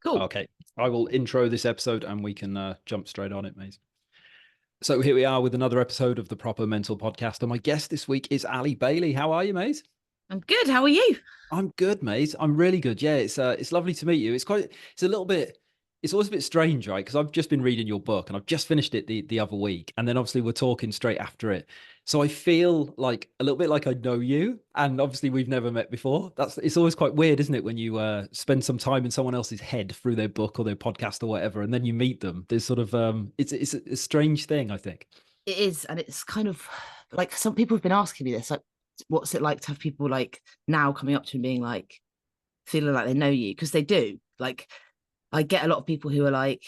Cool. Okay, I will intro this episode and we can jump straight on it, mate. So here we are with another episode of the Proper Mental Podcast. And my guest this week is Allie Bailey. How are you, mate? I'm good. How are you? I'm good, mate. I'm really good. Yeah, it's lovely to meet you. It's a little bit, it's always a bit strange, right? Because I've just been reading your book and I've just finished it the other week, and then obviously we're talking straight after it. So I feel like a little bit like I know you, and obviously we've never met before. It's always quite weird, isn't it, when you spend some time in someone else's head through their book or their podcast or whatever, and then you meet them. There's sort of it's a strange thing, I think. It is, and it's kind of like some people have been asking me this, like, what's it like to have people like now coming up to me being like, feeling like they know you? Because they do. Like, I get a lot of people who are like,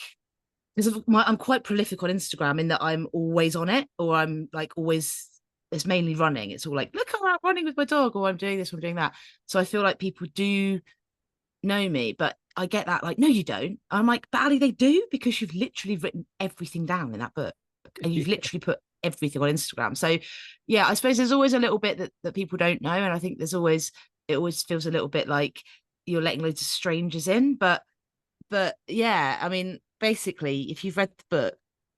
because I'm quite prolific on Instagram in that I'm always on it, or I'm like always. It's mainly running. It's all like, look, I'm out running with my dog, or I'm doing this, or I'm doing that. So I feel like people do know me, but I get that like, no, you don't. I'm like, but Ali, they do, because you've literally written everything down in that book, and you've literally put everything on Instagram. So yeah, I suppose there's always a little bit that people don't know, and I think it always feels a little bit like you're letting loads of strangers in, but yeah, I mean, basically, if you've read the book,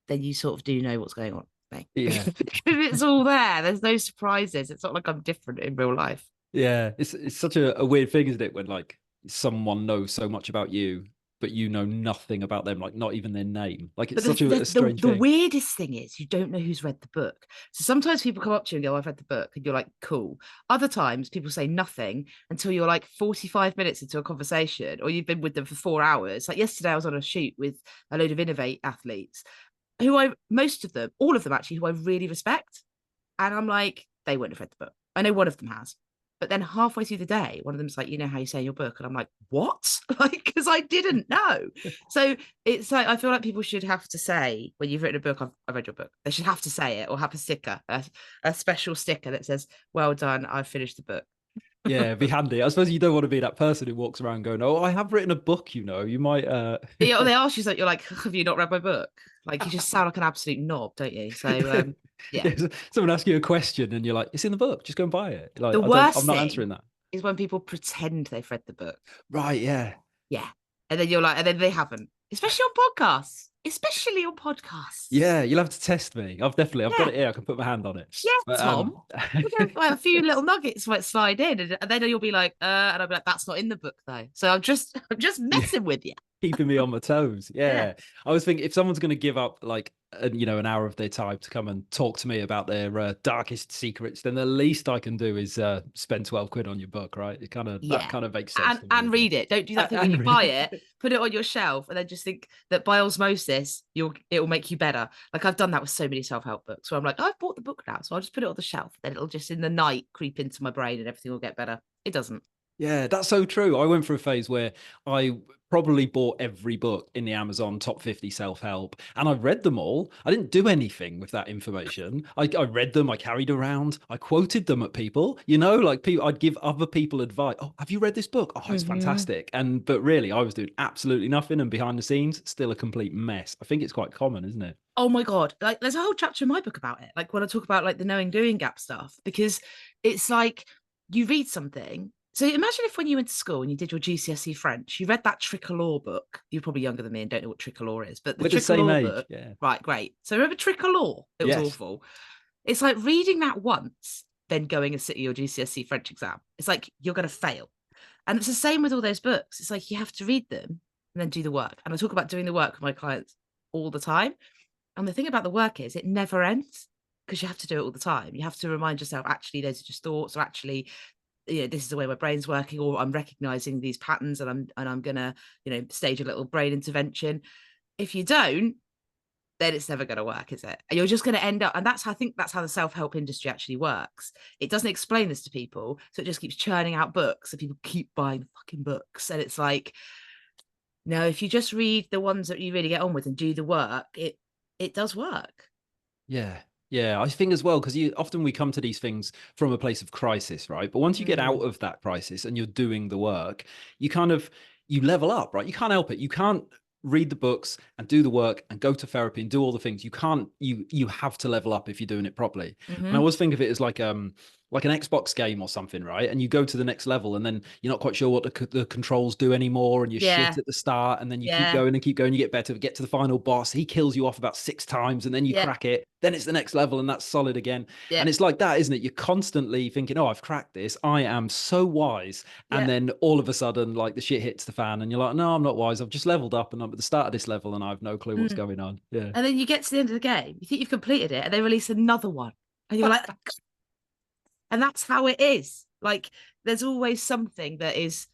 then you sort of do know what's going on. Yeah. It's all there. There's no surprises. It's not like I'm different in real life. Yeah, it's such a weird thing, isn't it, when like someone knows so much about you, but you know nothing about them, like not even their name. Like But it's such a strange the thing. weirdest thing is you don't know who's read the book. So sometimes people come up to you and go, I've read the book. And you're like, cool. Other times people say nothing until you're like 45 minutes into a conversation, or you've been with them for 4 hours. Like yesterday, I was on a shoot with a load of Innovate athletes most of them, all of them actually, who I really respect. And I'm like, they wouldn't have read the book. I know one of them has. But then halfway through the day, one of them's like, you know how you say in your book? And I'm like, what? Like, because I didn't know. So it's like, I feel like people should have to say, when you've written a book, I've read your book, they should have to say it, or have a sticker, a special sticker that says, well done, I've finished the book. Yeah, it'd be handy. I suppose you don't want to be that person who walks around going, "Oh, I have written a book." You might. Yeah, they ask you something, you're like, have you not read my book? Like, you just sound like an absolute knob, don't you? So, yeah. Yeah, someone asks you a question and you're like, "It's in the book. Just go and buy it." Like, The I'm worst not thing answering that. is when people pretend they've read the book. Right? Yeah. Yeah. And then you're like, and then they haven't, especially on podcasts, especially on podcasts. Yeah, you'll have to test me. I've got Yeah. it here. I can put my hand on it. Yeah, But Tom. We get like a few little nuggets might slide in, and then you'll be like, and I'll be like, that's not in the book though. So I'm just yeah. messing with you. Keeping me on my toes. Yeah. Yeah. I was thinking if someone's going to give up like an hour of their time to come and talk to me about their darkest secrets, then the least I can do is spend 12 quid on your book, right? That Yeah. kind of makes sense to me. And read it. Don't do that thing when And you buy read it, put it on your shelf, and then just think that by osmosis, it will make you better. Like I've done that with so many self-help books where I'm like, I've bought the book now, so I'll just put it on the shelf. Then it'll just in the night creep into my brain and everything will get better. It doesn't. Yeah, that's so true. I went through a phase where I probably bought every book in the Amazon top 50 self-help, and I read them all. I didn't do anything with that information. I read them, I carried around, I quoted them at people, like people, I'd give other people advice. Oh, have you read this book? Oh, it's Mm-hmm. fantastic. But really, I was doing absolutely nothing, and behind the scenes, still a complete mess. I think it's quite common, isn't it? Oh my God. Like there's a whole chapter in my book about it. Like when I talk about like the knowing doing gap stuff, because it's like you read something. So imagine if when you went to school and you did your GCSE French, you read that tricolor book. You're probably younger than me and don't know what tricolor is, but the We're the same tricolor age. book, Yeah. right, great. So remember tricolor? It was Yes. awful. It's like reading that once, then going and sitting your GCSE French exam. It's like you're going to fail. And it's the same with all those books. It's like you have to read them and then do the work. And I talk about doing the work with my clients all the time. And the thing about the work is it never ends, because you have to do it all the time. You have to remind yourself, actually, those are just thoughts, or actually, this is the way my brain's working, or I'm recognizing these patterns and I'm gonna, stage a little brain intervention. If you don't, then it's never going to work, is it? And you're just going to end up, and I think that's how the self-help industry actually works. It doesn't explain this to people, so it just keeps churning out books, and people keep buying the fucking books. And it's like, no, if you just read the ones that you really get on with and do the work, it does work. Yeah. Yeah, I think as well, because we come to these things from a place of crisis, right? But once you get out of that crisis and you're doing the work, you level up, right? You can't help it. You can't read the books and do the work and go to therapy and do all the things. You have to level up if you're doing it properly. And I Mm-hmm. always think of it as like like an Xbox game or something, right? And you go to the next level, and then you're not quite sure what the controls do anymore, and you're shit Yeah, at the start, and then you keep yeah, going and keep going, you get better, get to the final boss, he kills you off about 6 times, and then you yeah, crack it, then it's the next level, and that's solid again. yeah, And it's like that, isn't it? You're constantly thinking, oh, I've cracked this, I am so wise. And yeah. then all of a sudden, like the shit hits the fan, and you're like, no, I'm not wise. I've just leveled up, and I'm at the start of this level, and I have no clue what's Mm. going on. Yeah. And then you get to the end of the game, you think you've completed it, and they release another one, and you're like, and that's how it is. Like, there's always something that is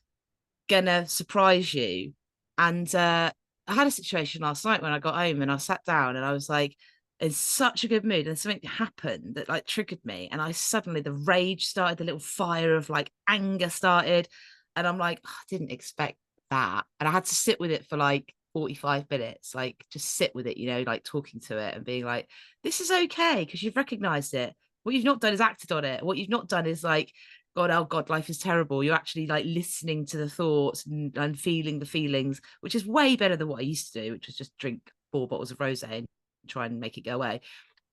gonna surprise you. And I had a situation last night when I got home and I sat down and I was like in such a good mood, and something happened that like triggered me, and I suddenly, the rage started, the little fire of like anger started, and I'm like, oh, I didn't expect that, and I had to sit with it for like 45 minutes, like just sit with it, like talking to it and being like, this is okay because you've recognized it. What you've not done is acted on it. What you've not done is like, God, oh God, life is terrible. You're actually like listening to the thoughts and feeling the feelings, which is way better than what I used to do, which was just drink 4 bottles of rosé and try and make it go away.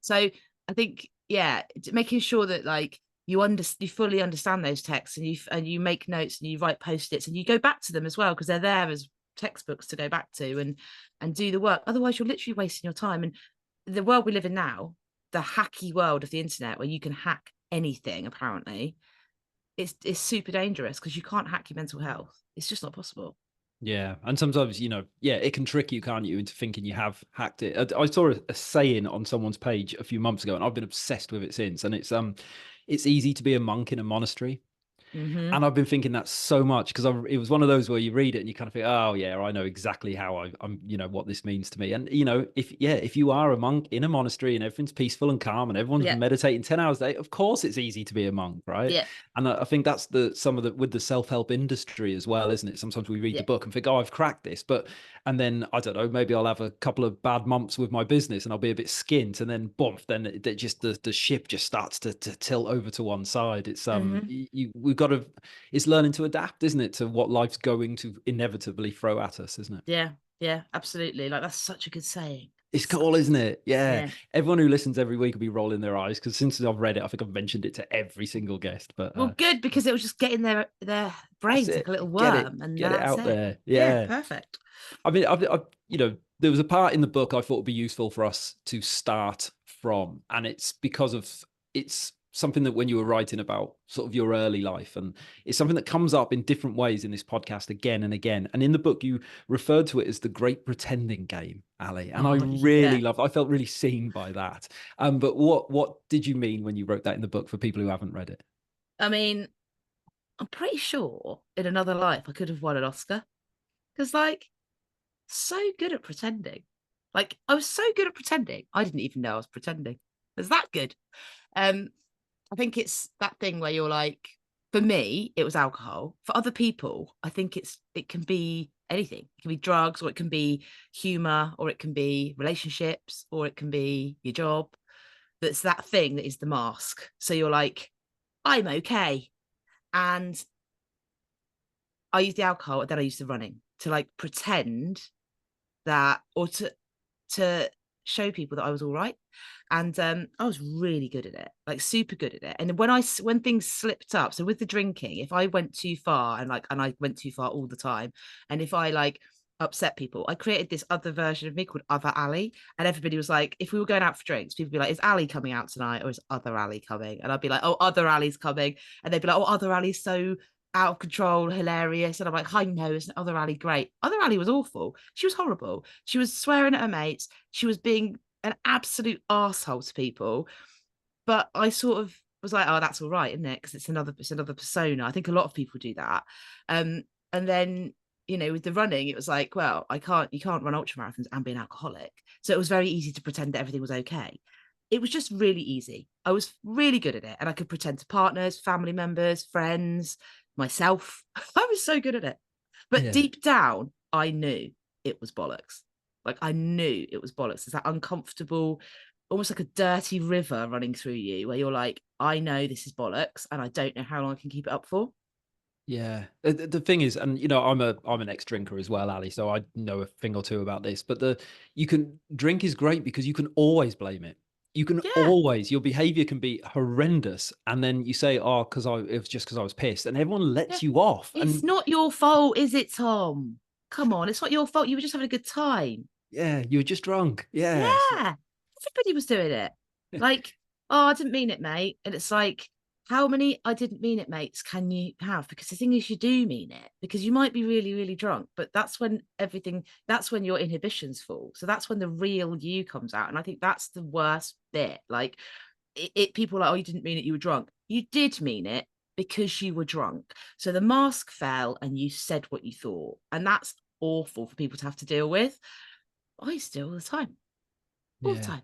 So I think, yeah, making sure that like you fully understand those texts, and you make notes and you write post-its and you go back to them as well, because they're there as textbooks to go back to and do the work. Otherwise, you're literally wasting your time. And the world we live in now, the hacky world of the internet, where you can hack anything apparently, it's super dangerous because you can't hack your mental health. It's just not possible. Yeah, and sometimes, yeah, it can trick you, can't you, into thinking you have hacked it. I saw a saying on someone's page a few months ago, and I've been obsessed with it since. And it's easy to be a monk in a monastery. Mm-hmm. And I've been thinking that so much, because it was one of those where you read it and you kind of think, oh yeah, I know exactly how I'm, what this means to me. And if you are a monk in a monastery and everything's peaceful and calm and everyone's Yeah, meditating 10 hours a day, of course it's easy to be a monk, right? yeah, And I think that's some of the with the self-help industry as well, isn't it? Sometimes we read the yeah, book and think, oh, I've cracked this, and then I don't know, maybe I'll have a couple of bad months with my business and I'll be a bit skint, and then boom, then it just the ship just starts to tilt over to one side. It's mm-hmm. we've got to it's learning to adapt, isn't it, to what life's going to inevitably throw at us, isn't it? Yeah, yeah, absolutely. Like that's such a good saying. It's cool, isn't it? Yeah. Yeah. Everyone who listens every week will be rolling their eyes, because since I've read it, I think I've mentioned it to every single guest. But Well, good, because it was just getting their that's brains like it. a little Get it, worm, and get it that's out it. there. Yeah, Yeah. perfect. I mean, there was a part in the book I thought would be useful for us to start from, and it's because of it's something that when you were writing about sort of your early life, and it's something that comes up in different ways in this podcast again and again. And in the book, you referred to it as the great pretending game, Ali, and I Oh yeah. really loved. I felt really seen by that. But what did you mean when you wrote that in the book for people who haven't read it? I mean, I'm pretty sure in another life I could have won an Oscar, because like, so good at pretending. Like I was so good at pretending, I didn't even know I was pretending. It was that good. Um, I think it's that thing where you're like, for me, it was alcohol. For other people, I think it can be anything. It can be drugs, or it can be humor, or it can be relationships, or it can be your job. That's that thing that is the mask. So you're like, I'm okay. And I use the alcohol, and then I use the running to like pretend that, or to show people that I was all right. And I was really good at it, like super good at it. And when things slipped up, so with the drinking, if I went too far, and I went too far all the time, and if I like upset people, I created this other version of me called Other Allie. And everybody was like, if we were going out for drinks, people would be like, is Allie coming out tonight, or is Other Allie coming? And I'd be like, oh, Other Allie's coming. And they'd be like, oh, Other Allie's so out of control, hilarious. And I'm like, I know, isn't Other Allie great? Other Allie was awful. She was horrible. She was swearing at her mates. She was being an absolute asshole to people. But I sort of was like, oh, that's all right, isn't it? Because it's another persona. I think a lot of people do that. And then, with the running, it was like, well, you can't run ultramarathons and be an alcoholic. So it was very easy to pretend that everything was okay. It was just really easy. I was really good at it. And I could pretend to partners, family members, friends, myself. I was so good at it. But Yeah. deep down, I knew it was bollocks. Like I knew it was bollocks. It's that uncomfortable, almost like a dirty river running through you, where you're like, I know this is bollocks, and I don't know how long I can keep it up for. Yeah. The thing is, and I'm an ex-drinker as well, Ali, so I know a thing or two about this. But you can drink is great because you can always blame it. You can Yeah. always, your behavior can be horrendous. And then you say, oh, it was just because I was pissed. And everyone Yeah. lets you off. It's And not your fault, is it, Tom? Come on, it's not your fault. You were just having a good time. yeah, you were just drunk. Yeah. Yeah. Everybody was doing it. Like, oh, I didn't mean it, mate. And it's like, how many I didn't mean it, mates, can you have? Because the thing is, you do mean it because you might be really, really drunk, but that's when your inhibitions fall. So that's when the real you comes out. And I think that's the worst bit. Like, people are like, oh, you didn't mean it, you were drunk. You did mean it because you were drunk. So the mask fell and you said what you thought. And that's awful for people to have to deal with. I used to do it all the time. All the Yeah. time.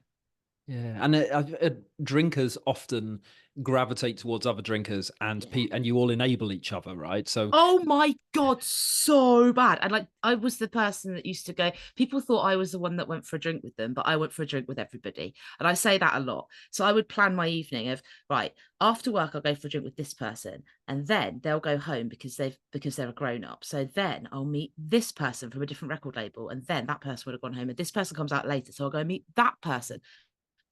Yeah, and drinkers often gravitate towards other drinkers, and Yeah. and you all enable each other, right? So Oh my God, so bad. And like, I was the person that used to go, people thought I was the one that went for a drink with them, but I went for a drink with everybody. And I say that a lot. So I would plan my evening of, right, after work, I'll go for a drink with this person. And then they'll go home because they're a grown up. So then I'll meet this person from a different record label. And then that person would have gone home. And this person comes out later. So I'll go meet that person.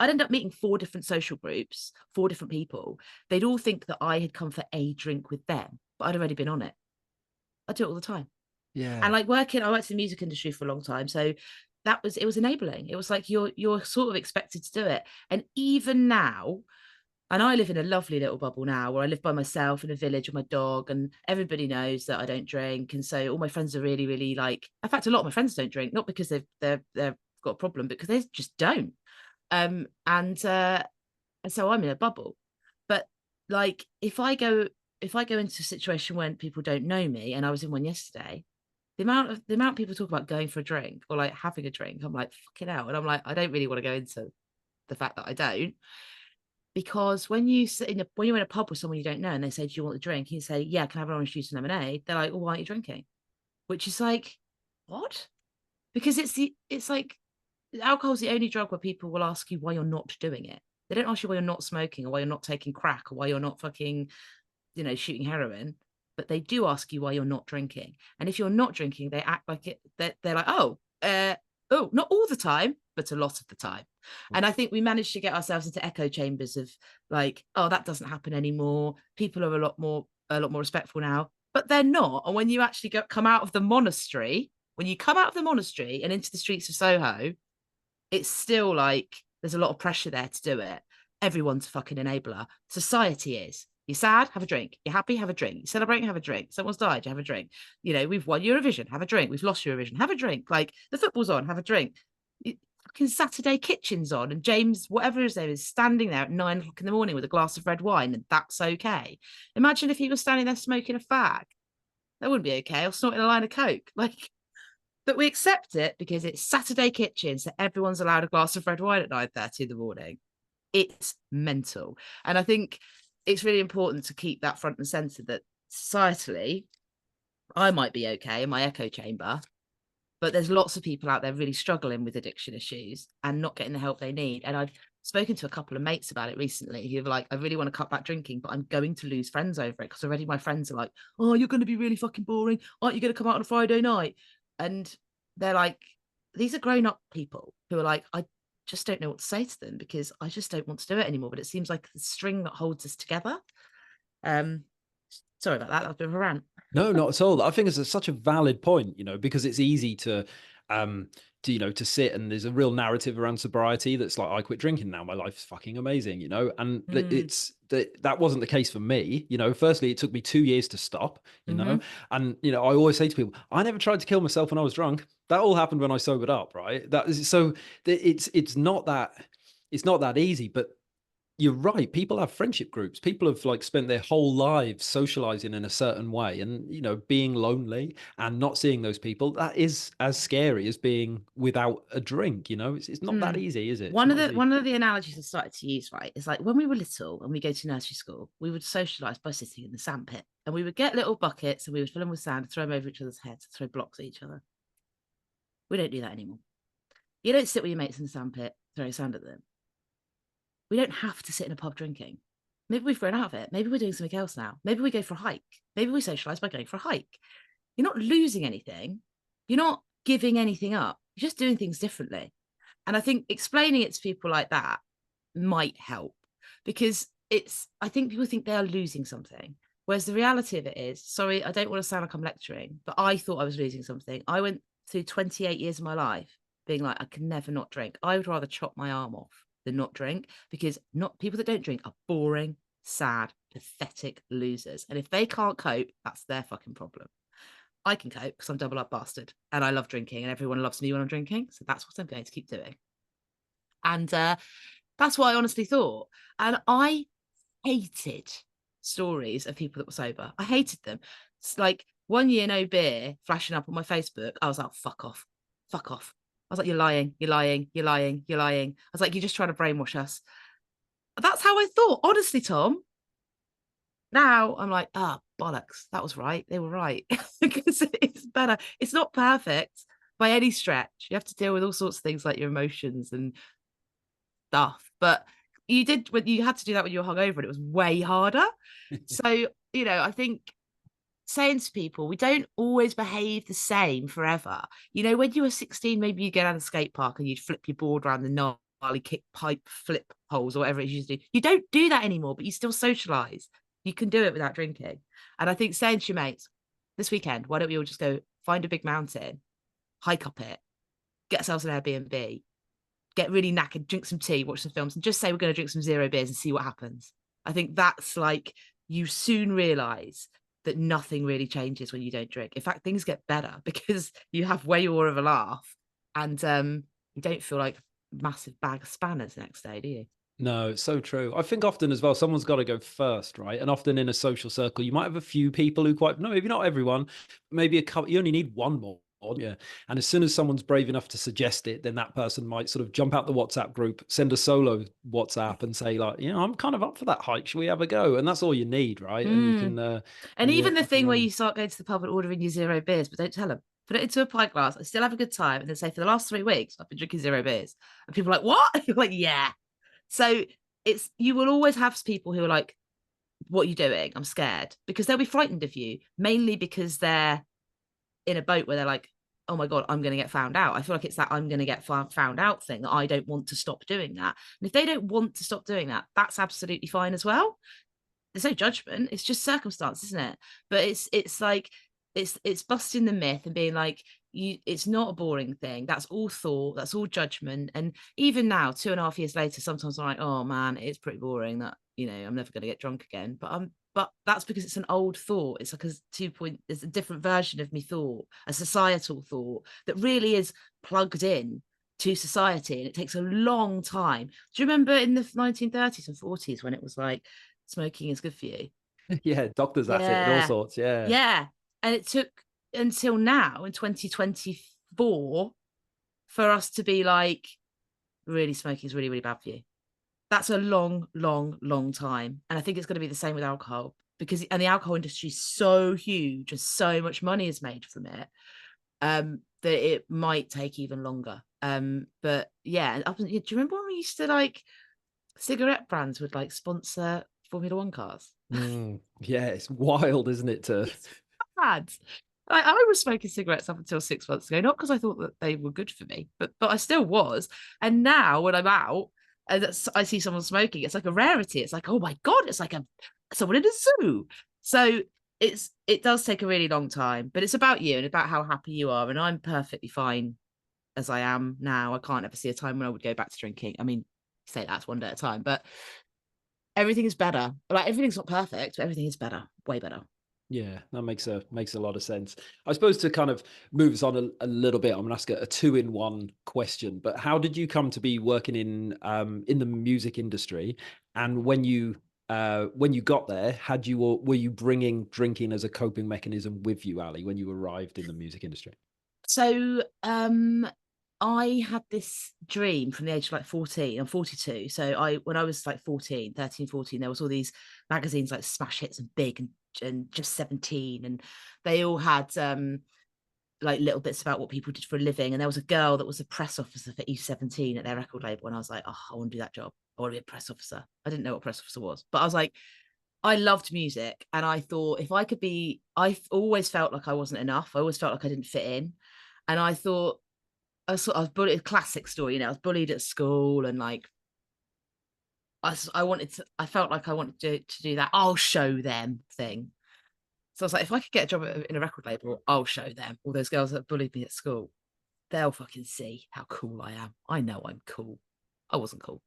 I'd end up meeting 4 different social groups, 4 different people. They'd all think that I had come for a drink with them, but I'd already been on it. I do it all the time. And yeah, like I worked in the music industry for a long time. So it was enabling. It was like you're sort of expected to do it. And even now, and I live in a lovely little bubble now where I live by myself in a village with my dog, and everybody knows that I don't drink. And so all my friends are really, really like, in fact, a lot of my friends don't drink, not because they've got a problem, because they just don't. Um, and uh, and so I'm in a bubble. But like if I go into a situation when people don't know me, and I was in one yesterday, the amount of people talk about going for a drink or like having a drink, I'm like, fucking hell. And I'm like, I don't really want to go into the fact that I don't. Because when you're in a pub with someone you don't know and they say, do you want a drink? You say, yeah, can I have an orange juice and lemonade? They're like, well, why aren't you drinking? Which is like, what? Because it's like alcohol is the only drug where people will ask you why you're not doing it. They don't ask you why you're not smoking or why you're not taking crack or why you're not fucking, shooting heroin, but they do ask you why you're not drinking. And if you're not drinking, they act like it. They're like, not all the time, but a lot of the time. And I think we managed to get ourselves into echo chambers of like, oh, that doesn't happen anymore. People are a lot more respectful now, but they're not. And when you actually come out of the monastery, when you come out of the monastery and into the streets of Soho, it's still like there's a lot of pressure there to do it. Everyone's a fucking enabler. Society is. You're sad, have a drink. You're happy, have a drink. You're celebrating, have a drink. Someone's died, you have a drink. We've won Eurovision, have a drink. We've lost Eurovision, have a drink. Like the football's on, have a drink. Fucking Saturday Kitchen's on, and James, whatever his name is, standing there at 9 o'clock in the morning with a glass of red wine, and that's okay. Imagine if he was standing there smoking a fag. That wouldn't be okay. Or snorting a line of coke. Like, but we accept it because it's Saturday Kitchen, so everyone's allowed a glass of red wine at 9:30 in the morning. It's mental. And I think it's really important to keep that front and center that societally, I might be okay in my echo chamber, but there's lots of people out there really struggling with addiction issues and not getting the help they need. And I've spoken to a couple of mates about it recently who are like, I really want to cut back drinking, but I'm going to lose friends over it because already my friends are like, oh, you're going to be really fucking boring. Aren't you going to come out on a Friday night? And they're like, these are grown up people who are like, I just don't know what to say to them because I just don't want to do it anymore. But it seems like the string that holds us together. Um, Sorry about that. That was a bit of a rant. no, not at all. I think it's such a valid point, because it's easy to sit, and there's a real narrative around sobriety that's like, I quit drinking now, my life is fucking amazing, and Mm. it's that wasn't the case for me. Firstly, it took me 2 years to stop, Mm-hmm. and I always say to people, I never tried to kill myself when I was drunk. That all happened when I sobered up, right? That is so it's not that easy, but you're right. People have friendship groups. People have like spent their whole lives socializing in a certain way, and being lonely and not seeing those people, that is as scary as being without a drink. It's not that Mm. easy, is it? It's not as easy. One of the analogies I started to use, right, is like when we were little and we go to nursery school, we would socialize by sitting in the sandpit, and we would get little buckets and we would fill them with sand, throw them over each other's heads, throw blocks at each other. We don't do that anymore. You don't sit with your mates in the sandpit, throw sand at them. We don't have to sit in a pub drinking. Maybe we've grown out of it. Maybe we're doing something else now. Maybe we go for a hike. Maybe we socialize by going for a hike. You're not losing anything. You're not giving anything up. You're just doing things differently. And I think explaining it to people like that might help, because I think people think they are losing something. Whereas the reality of it is, sorry, I don't want to sound like I'm lecturing, but I thought I was losing something. I went through 28 years of my life being like, I can never not drink. I would rather chop my arm off than not drink, because not people that don't drink are boring, sad, pathetic losers. And if they can't cope, that's their fucking problem. I can cope because I'm double up bastard and I love drinking and everyone loves me when I'm drinking. So that's what I'm going to keep doing. And that's what I honestly thought. And I hated stories of people that were sober. I hated them. It's like 1 year, no beer flashing up on my Facebook. I was like, fuck off, fuck off. I was like, you're lying, you're lying, you're lying, you're lying. I was like, you're just trying to brainwash us. That's how I thought, honestly, Tom. Now I'm like, bollocks. That was right. They were right. Because it's better. It's not perfect by any stretch. You have to deal with all sorts of things like your emotions and stuff. But you did when you had to do that when you were hungover, and it was way harder. So, I think saying to people, we don't always behave the same forever. When you were 16, maybe you get out of the skate park and you'd flip your board around the gnarly kick pipe flip holes or whatever it is you do. You don't do that anymore, but you still socialize. You can do it without drinking. And I think saying to your mates, this weekend, why don't we all just go find a big mountain, hike up it, get ourselves an Airbnb, get really knackered, drink some tea, watch some films, and just say we're going to drink some zero beers and see what happens. I think that's like, you soon realize that nothing really changes when you don't drink. In fact, things get better because you have way more of a laugh, and you don't feel like a massive bag of spanners the next day, do you? No, it's so true. I think often as well, someone's got to go first, right? And often in a social circle, you might have a few people who no, maybe not everyone, maybe a couple, you only need one more. Yeah. And as soon as someone's brave enough to suggest it, then that person might sort of jump out the WhatsApp group, send a solo WhatsApp and say like, I'm kind of up for that hike. Should we have a go? And that's all you need, right? And you can, and even the up and thing where running. you start going to the pub and ordering your zero beers, but don't tell them. Put it into a pint glass. I still have a good time. And then say, for the last 3 weeks, I've been drinking zero beers. And people are like, what? You're like, yeah. So you will always have people who are like, what are you doing? I'm scared, because they'll be frightened of you, mainly because they're in a boat where they're like, oh my God, I'm going to get found out. I feel like it's that I'm going to get found out thing, that I don't want to stop doing that. And if they don't want to stop doing that, that's absolutely fine as well. There's no judgment. It's just circumstance, isn't it? But it's like, it's busting the myth and being like, it's not a boring thing. That's all thought, that's all judgment. And even now, 2.5 years later, sometimes I'm like, oh man, it's pretty boring that, I'm never going to get drunk again. But that's because it's an old thought. It's like it's a different version of me thought, a societal thought that really is plugged in to society. And it takes a long time. Do you remember in the 1930s and 40s when it was like, smoking is good for you? Yeah. Doctors at it and all Yeah. sorts. Yeah. Yeah. And it took until now in 2024 for us to be like, really, smoking is really, really bad for you. That's a long, long, long time. And I think it's going to be the same with alcohol, because the alcohol industry is so huge and so much money is made from it, that it might take even longer. But yeah, do you remember when we used to like, cigarette brands would like sponsor Formula One cars? Yeah. It's wild, isn't it? It's bad. I was smoking cigarettes up until 6 months ago, not because I thought that they were good for me, but I still was. And now when I'm out and I see someone smoking, it's like a rarity. It's like, oh my God, it's like someone in a zoo. So it does take a really long time, but it's about you and about how happy you are. And I'm perfectly fine as I am now. I can't ever see a time when I would go back to drinking. I mean, say that's one day at a time, but everything is better. Like, everything's not perfect, but everything is better, way better. Yeah, that makes a lot of sense. I suppose to kind of move us on a little bit, I'm going to ask a two-in-one question. But how did you come to be working in the music industry? And when you got there, were you bringing drinking as a coping mechanism with you, Ali, when you arrived in the music industry? So I had this dream from the age of like 14. I'm 42. So when I was like 14, 13, 14, there was all these magazines like Smash Hits and Big and Just 17. And they all had like little bits about what people did for a living. And there was a girl that was a press officer for E17 at their record label. And I was like, oh, I want to do that job. I want to be a press officer. I didn't know what press officer was, but I was like, I loved music. And I thought if I could I always felt like I wasn't enough. I always felt like I didn't fit in. And I thought, I was bullied, classic story, I was bullied at school and like I felt like I wanted to do that I'll show them thing. So I was like, if I could get a job in a record label, I'll show them. All those girls that bullied me at school, they'll fucking see how cool I am. I know I'm cool. I wasn't cool.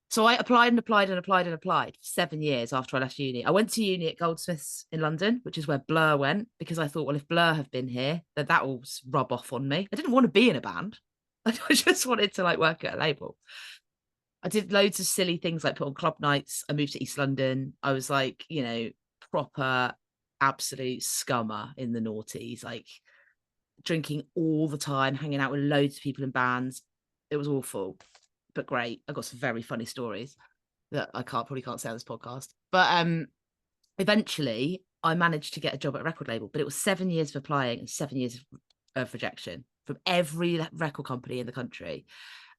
So I applied and applied and applied and applied for 7 years after I left uni. I went to uni at Goldsmiths in London, which is where Blur went, because I thought, well, if Blur have been here, then that will rub off on me. I didn't want to be in a band. I just wanted to like work at a label. I did loads of silly things like put on club nights. I moved to East London. I was like, proper absolute scummer in the noughties, like drinking all the time, hanging out with loads of people in bands. It was awful, but great. I got some very funny stories that I probably can't say on this podcast. But eventually I managed to get a job at a record label, but it was 7 years of applying and 7 years of rejection from every record company in the country.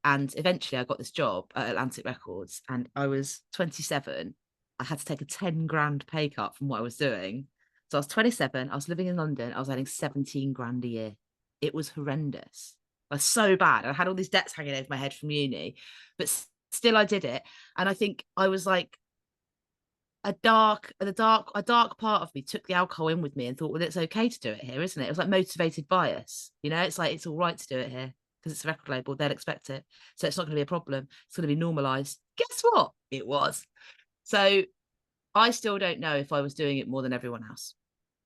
And eventually I got this job at Atlantic Records, and I was 27. I had to take a 10 grand pay cut from what I was doing. So I was 27. I was living in London. I was earning 17 grand a year. It was horrendous. It was so bad. I had all these debts hanging over my head from uni, but still I did it. And I think I was like, a dark part of me took the alcohol in with me and thought, well, it's okay to do it here, isn't it? It was like motivated bias. It's like, it's all right to do it here because it's a record label, they'll expect it, so it's not going to be a problem, it's going to be normalized. Guess what? It was. So I still don't know if I was doing it more than everyone else.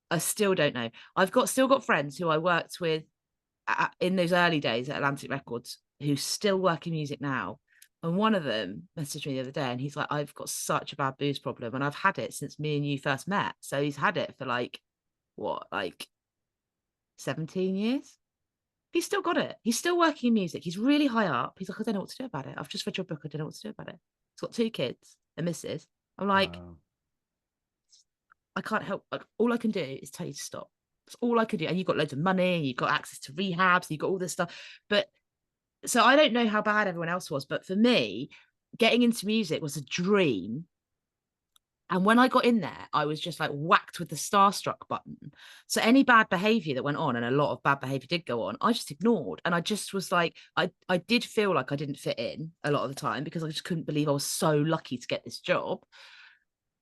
I still don't know. I've still got friends who I worked with in those early days at Atlantic Records who still work in music now. And one of them messaged me the other day and he's like, I've got such a bad booze problem and I've had it since me and you first met. So he's had it for like 17 years. He's still got it. He's still working in music. He's really high up. He's like, I don't know what to do about it. I've just read your book. I don't know what to do about it. He's got 2 kids, a missus. I'm like, Wow. I can't help. Like, all I can do is tell you to stop. That's all I can do. And you've got loads of money, and you've got access to rehabs, you've got all this stuff. But so I don't know how bad everyone else was, but for me, getting into music was a dream. And when I got in there, I was just like whacked with the starstruck button. So any bad behavior that went on, and a lot of bad behavior did go on, I just ignored. And I just was like, I did feel like I didn't fit in a lot of the time because I just couldn't believe I was so lucky to get this job.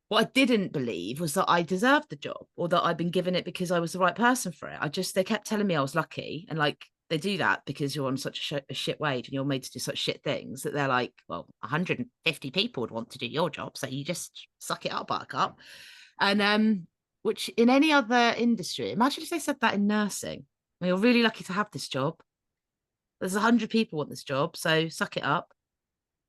What I didn't believe was that I deserved the job or that I'd been given it because I was the right person for it. They kept telling me I was lucky. And like, they do that because you're on such a shit wage and you're made to do such shit things that they're like, well, 150 people would want to do your job. So you just suck it up, buttercup. And which in any other industry, imagine if they said that in nursing. I mean, you're really lucky to have this job. There's 100 people want this job. So suck it up.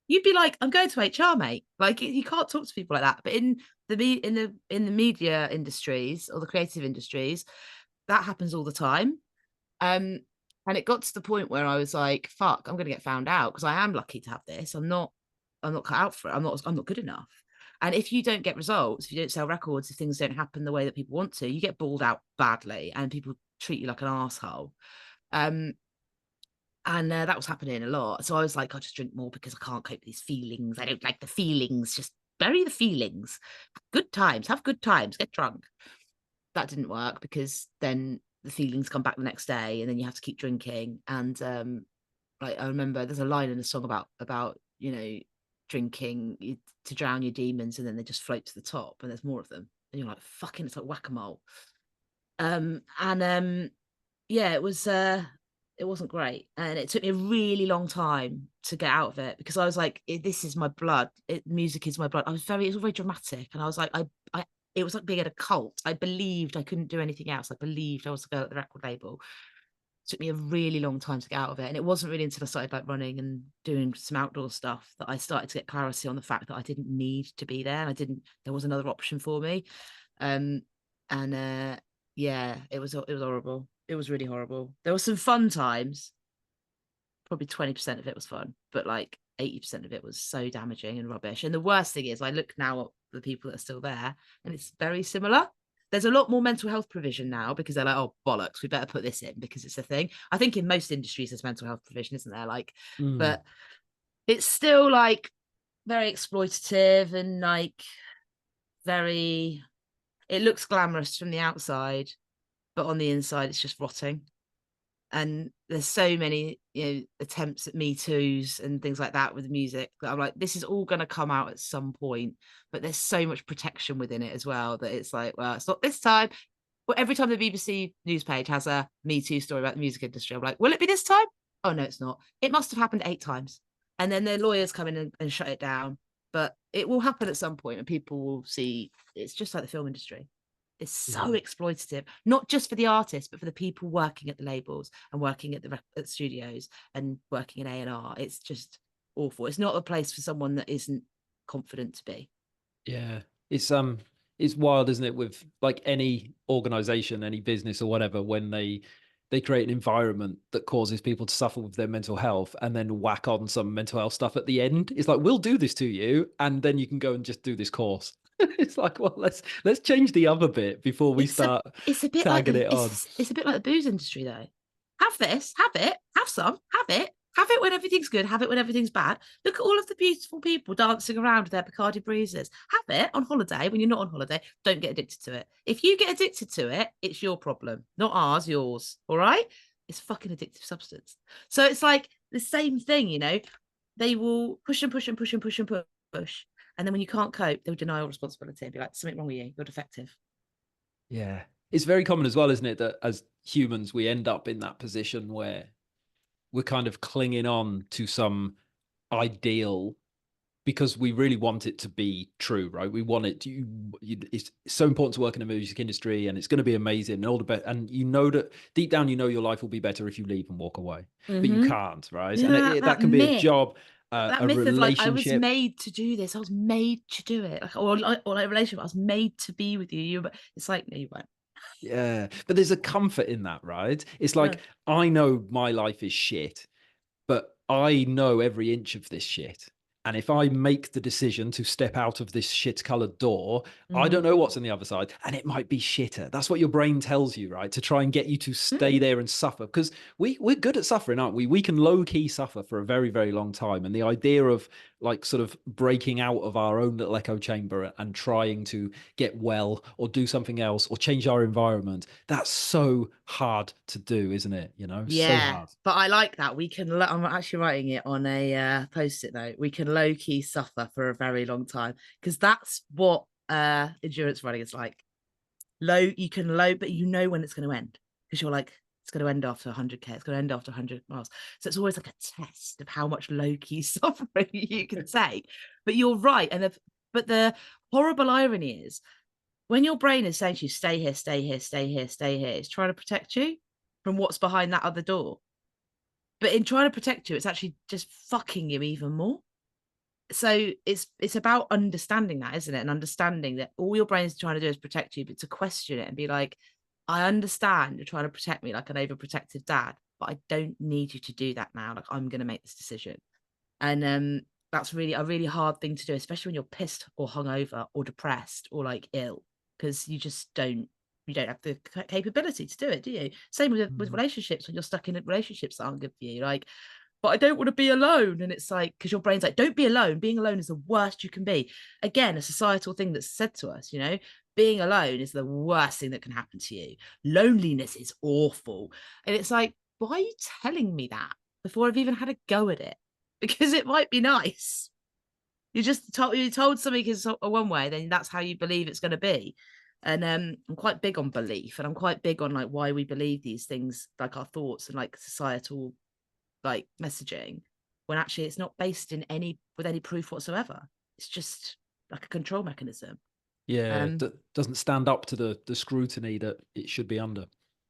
You'd be like, I'm going to HR, mate. Like, you can't talk to people like that. But in the media industries or the creative industries, that happens all the time. And it got to the point where I was like, fuck, I'm gonna get found out because I am lucky to have this. I'm not cut out for it. I'm not good enough. And if you don't get results, if you don't sell records, if things don't happen the way that people want to, you get balled out badly and people treat you like an asshole. And that was happening a lot. So I was like, I'll just drink more because I can't cope with these feelings. I don't like the feelings. Just bury the feelings. Good times. Have good times. Get drunk. That didn't work because then the feelings come back the next day and then you have to keep drinking. And like I remember there's a line in a song about drinking to drown your demons and then they just float to the top and there's more of them. And you're like, fucking, it's like whack-a-mole. And yeah, it wasn't great. And it took me a really long time to get out of it because I was like, this is my blood. Music is my blood. It was very dramatic. And I was like, it was like being at a cult. I believed I couldn't do anything else. I believed I was a girl at the record label. It took me a really long time to get out of it. And it wasn't really until I started like running and doing some outdoor stuff that I started to get clarity on the fact that I didn't need to be there. And there was another option for me. And yeah, it was horrible. It was really horrible. There were some fun times. Probably 20% of it was fun, but like 80% of it was so damaging and rubbish. And the worst thing is I look now at the people that are still there and it's very similar. There's a lot more mental health provision now because they're like, oh, bollocks, we better put this in because it's a thing. I think in most industries there's mental health provision, isn't there? Like, but it's still like very exploitative and like it looks glamorous from the outside, but on the inside it's just rotting. And there's so many, attempts at Me Too's and things like that with music that I'm like, this is all going to come out at some point, but there's so much protection within it as well that it's like, well, it's not this time. Well, every time the BBC news page has a Me Too story about the music industry, I'm like, will it be this time? Oh, no, it's not. It must have happened 8 times. And then their lawyers come in and shut it down. But it will happen at some point and people will see it's just like the film industry. It's so Yeah. exploitative, not just for the artists, but for the people working at the labels and working at the studios and working in A&R. It's just awful. It's not a place for someone that isn't confident to be. Yeah. It's wild, isn't it? With like any organization, any business or whatever, when they create an environment that causes people to suffer with their mental health and then whack on some mental health stuff at the end. It's like, we'll do this to you, and then you can go and just do this course. It's like, well, let's change the other bit before we It's a start it's a bit like tagging the it on. it's a bit like the booze industry though. Have this, have it, have some, have it when everything's good, have it when everything's bad. Look at all of the beautiful people dancing around with their Bacardi breezes. Have it on holiday when you're not on holiday. Don't get addicted to it. If you get addicted to it, it's your problem, not ours, yours. All right? It's fucking addictive substance. So it's like the same thing, They will push and push and push and push and push. And then when you can't cope, they'll deny all responsibility and be like, something wrong with you. You're defective. Yeah. It's very common as well, isn't it, that as humans we end up in that position where we're kind of clinging on to some ideal because we really want it to be true, right? We want it to, it's so important to work in the music industry and it's going to be amazing and all the best. And that deep down, your life will be better if you leave and walk away, but you Mm-hmm. can't, right? And Yeah, that that can be a myth. job, That a myth of like, I was relationship. made to do this. I was made to do it. Like a relationship. I was made to be with you. It's like, no, you weren't. Yeah. But there's a comfort in that, right? It's Yeah. like, I know my life is shit, but I know every inch of this shit. And if I make the decision to step out of this shit colored door, I Mm-hmm. don't know what's on the other side. And it might be shitter. That's what your brain tells you, right? To try and get you to stay Mm. there and suffer. Because we're good at suffering, aren't we? We can low key suffer for a very, very long time. And the idea of like sort of breaking out of our own little echo chamber and trying to get well or do something else or change our environment, that's so hard to do, isn't it? So Yeah, hard. but I like that. I'm actually writing it on a post-it note. We can low key suffer for a very long time because that's what endurance running is like. You can low, but you know when it's going to end because you're like, it's going to end after 100K. It's going to end after 100 miles. So it's always like a test of how much low key suffering you can take. But you're right, but the horrible irony is when your brain is saying to you, stay here, stay here, stay here, stay here, it's trying to protect you from what's behind that other door. But in trying to protect you, it's actually just fucking you even more. So it's about understanding that, isn't it? And understanding that all your brain is trying to do is protect you, but to question it and be like, I understand you're trying to protect me like an overprotective dad, but I don't need you to do that now. Like I'm going to make this decision. And that's really a really hard thing to do, especially when you're pissed or hungover or depressed or like ill, because you don't have the capability to do it, do you? Same with Mm. relationships when you're stuck in relationships that aren't good for you. Like, but I don't want to be alone. And it's like, because your brain's like, don't be alone. Being alone is the worst you can be. Again, a societal thing that's said to us, being alone is the worst thing that can happen to you. Loneliness is awful. And it's like, why are you telling me that before I've even had a go at it? Because it might be nice. You told something is a one way, then that's how you believe it's going to be. And I'm quite big on belief, and I'm quite big on like why we believe these things, like our thoughts and like societal like messaging, when actually it's not based in any proof whatsoever. It's just like a control mechanism. Yeah, Um, that doesn't stand up to the scrutiny that it should be under. Mm.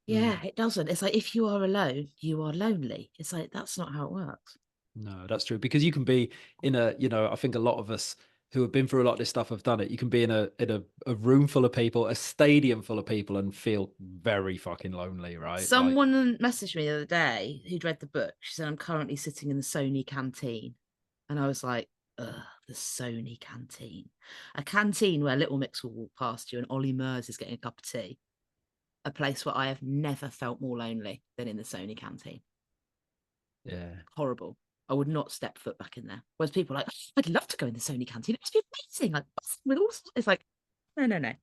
yeah, it doesn't. It's like if you are alone, you are lonely. It's like that's not how it works. No, that's true. Because you can be in I think a lot of us who have been through a lot of this stuff have done it. You can be in a room full of people, a stadium full of people, and feel very fucking lonely, right? Like, Someone messaged me the other day who'd read the book. She said, I'm currently sitting in the Sony canteen. And I was like, ugh, the Sony canteen. A canteen where Little Mix will walk past you and Ollie Murs is getting a cup of tea. A place where I have never felt more lonely than in the Sony canteen. yeah, Horrible. I would not step foot back in there. Whereas people are like, I'd love to go in the Sony canteen. It must be amazing. Like with all sorts. It's like, no.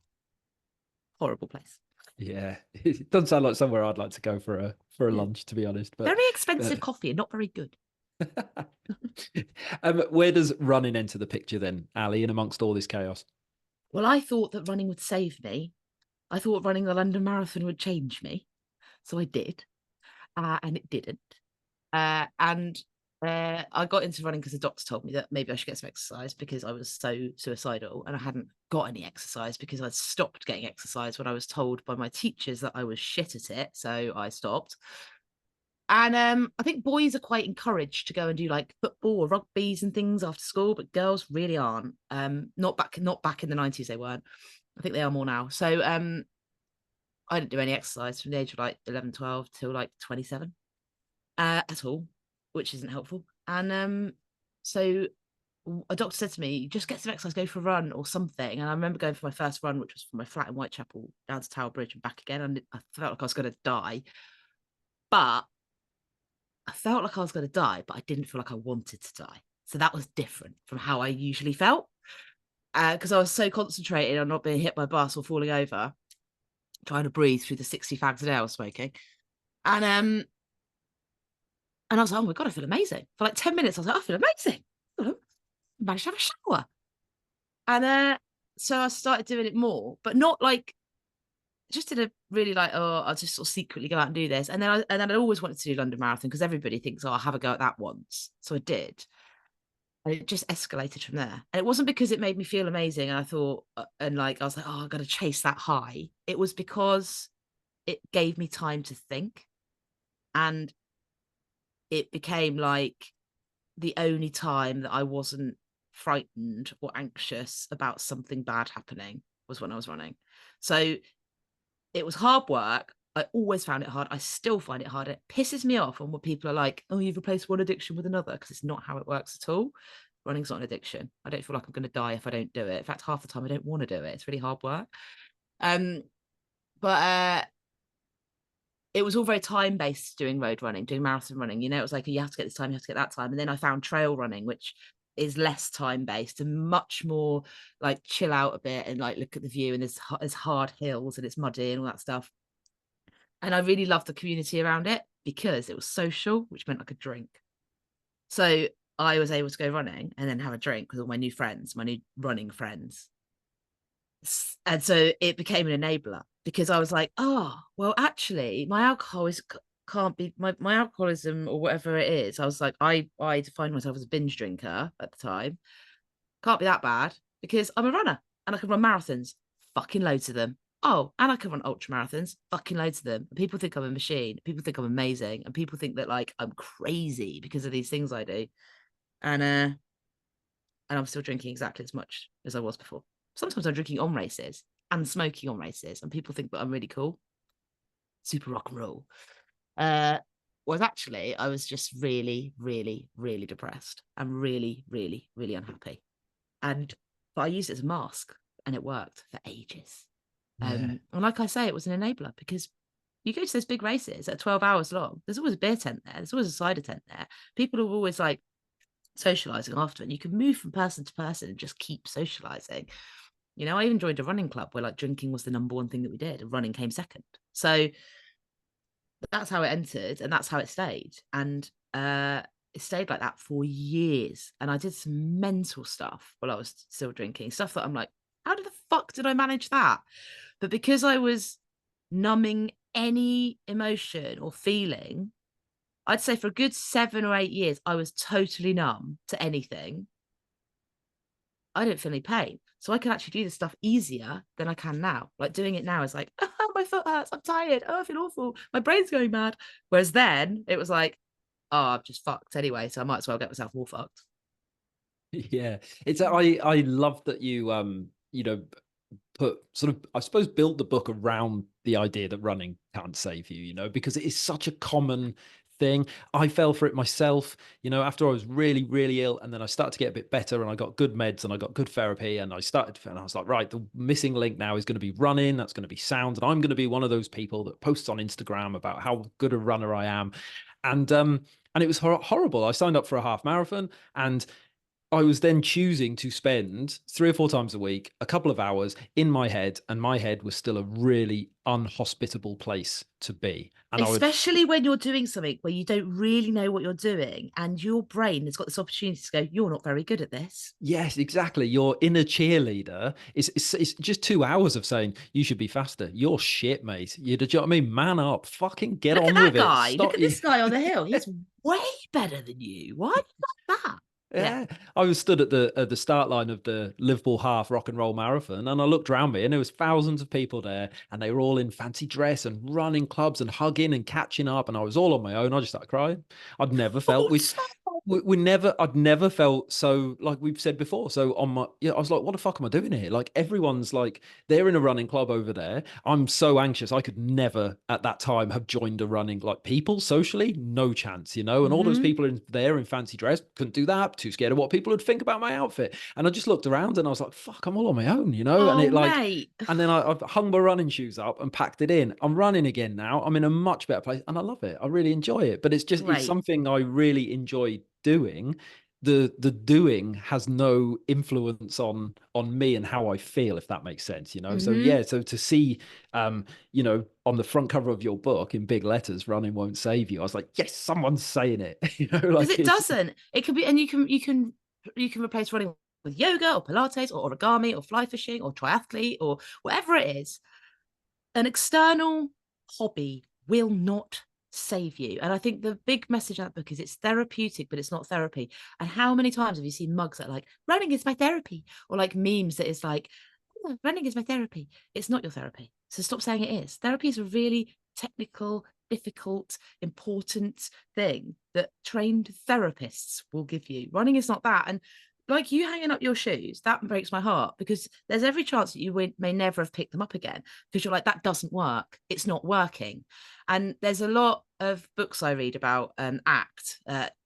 Horrible place. Yeah, it doesn't sound like somewhere I'd like to go for a Yeah. lunch, to be honest. Very But expensive coffee and not very good. where does running enter the picture then, Ali, in amongst all this chaos? Well, I thought that running would save me. I thought running the London Marathon would change me. So I did, and it didn't. And I got into running because the doctor told me that maybe I should get some exercise because I was so suicidal and I hadn't got any exercise because I'd stopped getting exercise when I was told by my teachers that I was shit at it. So I stopped. And I think boys are quite encouraged to go and do like football or rugbies and things after school, but girls really aren't. Not back in the 90s they weren't. I think they are more now. So I didn't do any exercise from the age of like 11, 12 till like 27 at all, which isn't helpful. And so a doctor said to me, just get some exercise, go for a run or something. And I remember going for my first run, which was from my flat in Whitechapel down to Tower Bridge and back again. And I felt like I was going to die. But I felt like I was going to die, but I didn't feel like I wanted to die. So that was different from how I usually felt because I was so concentrated on not being hit by a bus or falling over, trying to breathe through the 60 fags a day I was smoking. And I was like, oh my God, I feel amazing. For like 10 minutes, I was like, I feel amazing. I managed to have a shower. And so I started doing it more, but not like just in a really like, oh, I'll just sort of secretly go out and do this. And then I always wanted to do London Marathon because everybody thinks, oh, I'll have a go at that once. So I did. And it just escalated from there. And it wasn't because it made me feel amazing. And I thought, and like, I was like, oh, I got to chase that high. It was because it gave me time to think. And it became like the only time that I wasn't frightened or anxious about something bad happening was when I was running. So it was hard work. I always found it hard. I still find it hard. It pisses me off when people are like, oh, you've replaced one addiction with another, because it's not how it works at all. Running's not an addiction. I don't feel like I'm going to die if I don't do it. In fact, half the time I don't want to do it. It's really hard work. Um, but it was all very time based doing road running, doing marathon running. It was like you have to get this time, you have to get that time. And then I found trail running, which is less time based and much more like chill out a bit and like look at the view, and there's hard hills and it's muddy and all that stuff. And I really loved the community around it because it was social, which meant I could drink. So I was able to go running and then have a drink with all my new friends, my new running friends. And so it became an enabler because I was like, oh, well, actually, my alcohol is can't be my alcoholism or whatever it is. I was like, I defined myself as a binge drinker at the time. Can't be that bad because I'm a runner and I can run marathons, fucking loads of them. Oh, and I can run ultra marathons, fucking loads of them. And people think I'm a machine. People think I'm amazing, and people think that like I'm crazy because of these things I do. And I'm still drinking exactly as much as I was before. Sometimes I'm drinking on races and smoking on races, and people think that I'm really cool, super rock and roll. Uh, was actually I was just really, really, really depressed and really, really, really unhappy. But I used it as a mask, and it worked for ages. Yeah. And like I say, it was an enabler because you go to those big races that are 12 hours long. There's always a beer tent there. There's always a cider tent there. People are always like socializing after, and you can move from person to person and just keep socializing. I even joined a running club where like drinking was the number one thing that we did, and running came second. So that's how it entered, and that's how it stayed. And it stayed like that for years. And I did some mental stuff while I was still drinking, stuff that I'm like, how the fuck did I manage that? But because I was numbing any emotion or feeling, I'd say for a good 7 or 8 years, I was totally numb to anything. I don't feel any pain. So I can actually do this stuff easier than I can now. Like doing it now is like, oh, my foot hurts. I'm tired. Oh, I feel awful. My brain's going mad. Whereas then it was like, oh, I'm just fucked anyway. So I might as well get myself more fucked. Yeah. I love that put sort of, I suppose, build the book around the idea that running can't save you, because it is such a common thing. I fell for it myself, after I was really, really ill. And then I started to get a bit better and I got good meds and I got good therapy. And I was like, right, the missing link now is going to be running. That's going to be sound. And I'm going to be one of those people that posts on Instagram about how good a runner I am. And it was horrible. I signed up for a half marathon, and I was then choosing to spend 3 or 4 times a week, a couple of hours in my head, and my head was still a really unhospitable place to be. And I would, Especially when you're doing something where you don't really know what you're doing and your brain has got this opportunity to go, you're not very good at this. yes, exactly. Your inner cheerleader it's just 2 hours of saying you should be faster. You're shit, mate. Do you know what I mean? Man up, fucking get Look at on that with it. guy. Look Stop at you. this guy on the hill. He's way better than you. Why are you like that? Yeah. Yeah, I was stood at the start line of the Liverpool Half Rock and Roll Marathon, and I looked around me, and there was thousands of people there, and they were all in fancy dress and running clubs and hugging and catching up, and I was all on my own. I just started crying. I'd never felt Oh, we stop. we never I'd never felt so, like we've said before, so on my, yeah, I was like, what the fuck am I doing here? Like, everyone's like, they're in a running club over there. I'm so anxious. I could never at that time have joined a running, like, people socially, no chance, you know. And all those Mm-hmm. people in there in fancy dress, couldn't do that, too scared of what people would think about my outfit. And I just looked around and I was like, fuck, I'm all on my own, you know. And Oh, it, like, mate. and then I've hung my running shoes up and packed it in. I'm running again now. I'm in a much better place and I love it. I really enjoy it. But it's Great. something I really enjoy doing. The doing has no influence on me and how I feel, if that makes sense, you know. So Mm-hmm. yeah, so to see, you know, on the front cover of your book in big letters, running won't save you, I was like, yes, someone's saying it. You know, Because like, it it's, doesn't. It could be, and you can replace running with yoga or Pilates or origami or fly fishing or triathlete or whatever it is. An external hobby will not save you. And I think the big message of that book is it's therapeutic, but it's not therapy. And how many times have you seen mugs that are like, running is my therapy? Or like memes that is like, oh, running is my therapy. It's not your therapy. So stop saying it is. Therapy is a really technical, difficult, important thing that trained therapists will give you. Running is not that. And like you hanging up your shoes, that breaks my heart because there's every chance that you may never have picked them up again because you're like, that doesn't work. It's not working. And there's a lot of books I read about ACT,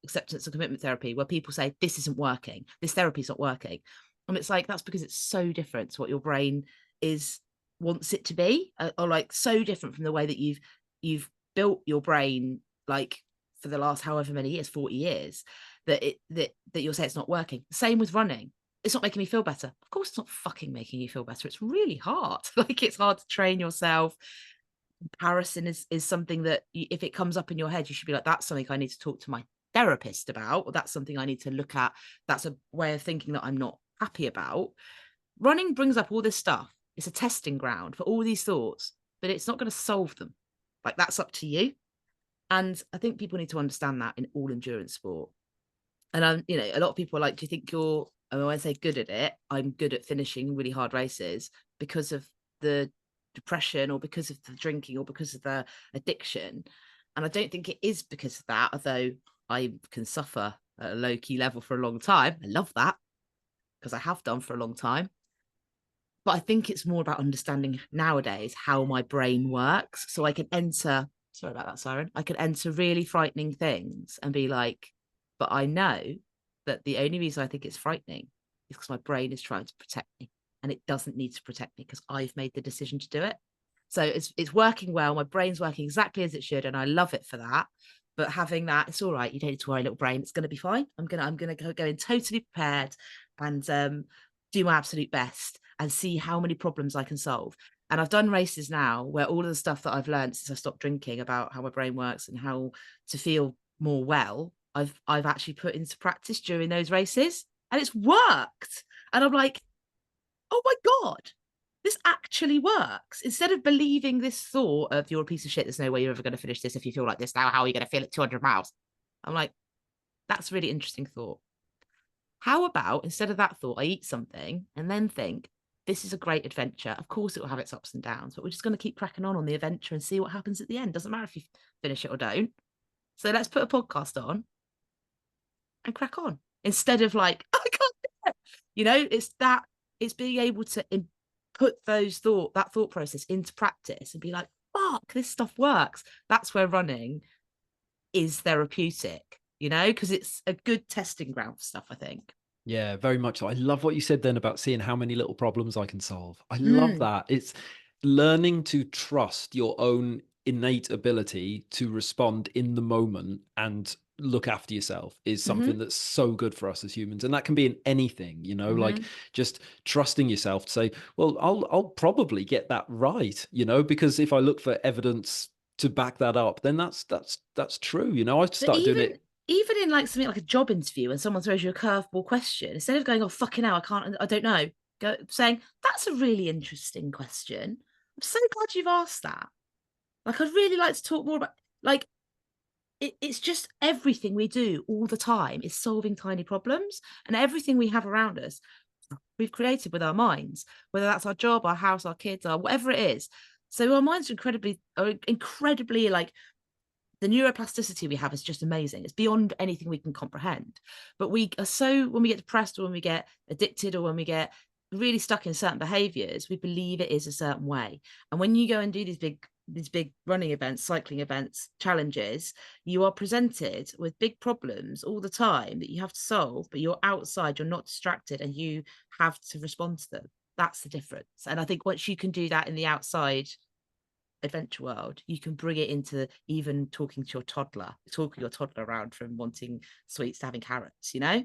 acceptance and commitment therapy, where people say, this isn't working. This therapy's not working. And it's like, that's because it's so different to what your brain is wants it to be, or like so different from the way that you've built your brain, like for the last however many years, 40 years, that you'll say it's not working. Same with running. It's not making me feel better. Of course it's not fucking making you feel better. It's really hard. Like, it's hard to train yourself. Comparison is something that if it comes up in your head, you should be like, that's something I need to talk to my therapist about, or that's something I need to look at. That's a way of thinking that I'm not happy about. Running brings up all this stuff. It's a testing ground for all these thoughts, but it's not going to solve them. Like, that's up to you. And I think people need to understand that in all endurance sport. And a lot of people are like, do you think you're, I mean, when I say good at it, I'm good at finishing really hard races because of the depression or because of the drinking or because of the addiction. And I don't think it is because of that, although I can suffer at a low key level for a long time. I love that because I have done for a long time. But I think it's more about understanding nowadays how my brain works. So I can enter, sorry about that, siren. I can enter really frightening things and be like, but I know that the only reason I think it's frightening is because my brain is trying to protect me, and it doesn't need to protect me because I've made the decision to do it. So it's working well. My brain's working exactly as it should, and I love it for that. But having that, it's all right. You don't need to worry, little brain. It's going to be fine. I'm gonna go in totally prepared and do my absolute best and see how many problems I can solve. And I've done races now where all of the stuff that I've learned since I stopped drinking about how my brain works and how to feel more well, I've actually put into practice during those races, and it's worked. And I'm like, oh my God, this actually works. Instead of believing this thought of, you're a piece of shit, there's no way you're ever going to finish this if you feel like this now, how are you going to feel at 200 miles? I'm like, that's a really interesting thought. How about instead of that thought, I eat something and then think, this is a great adventure. Of course, it will have its ups and downs, but we're just going to keep cracking on the adventure and see what happens at the end. Doesn't matter if you finish it or don't. So let's put a podcast on and crack on instead of like, oh, I can't do it. It's being able to put that thought process into practice and be like, fuck, this stuff works. That's where running is therapeutic, because it's a good testing ground for stuff, I think. yeah, very much so. I love what you said then about seeing how many little problems I can solve. I love Mm. that. It's learning to trust your own innate ability to respond in the moment and look after yourself is something that's so good for us as humans. And that can be in anything, you know, like just trusting yourself to say, well, I'll probably get that right, you know, because if I look for evidence to back that up, then that's true. You know, I But started doing it. even in like something like a job interview, and someone throws you a curveball question, instead of going, "Oh fucking hell, I don't know," go saying, "That's a really interesting question. I'm so glad you've asked that. Like, I'd really like to talk more about like." It's just everything we do all the time is solving tiny problems, and everything we have around us we've created with our minds, whether that's our job, our house, our kids, our whatever it is. So our minds are incredibly like the neuroplasticity we have is just amazing. It's beyond anything we can comprehend. But we are so when we get depressed or when we get addicted or when we get really stuck in certain behaviors, we believe it is a certain way. And when you go and do these big running events, cycling events, challenges, you are presented with big problems all the time that you have to solve, but you're outside, you're not distracted, and you have to respond to them. That's the difference. And I think once you can do that in the outside adventure world, you can bring it into even talking your toddler around from wanting sweets to having carrots, you know?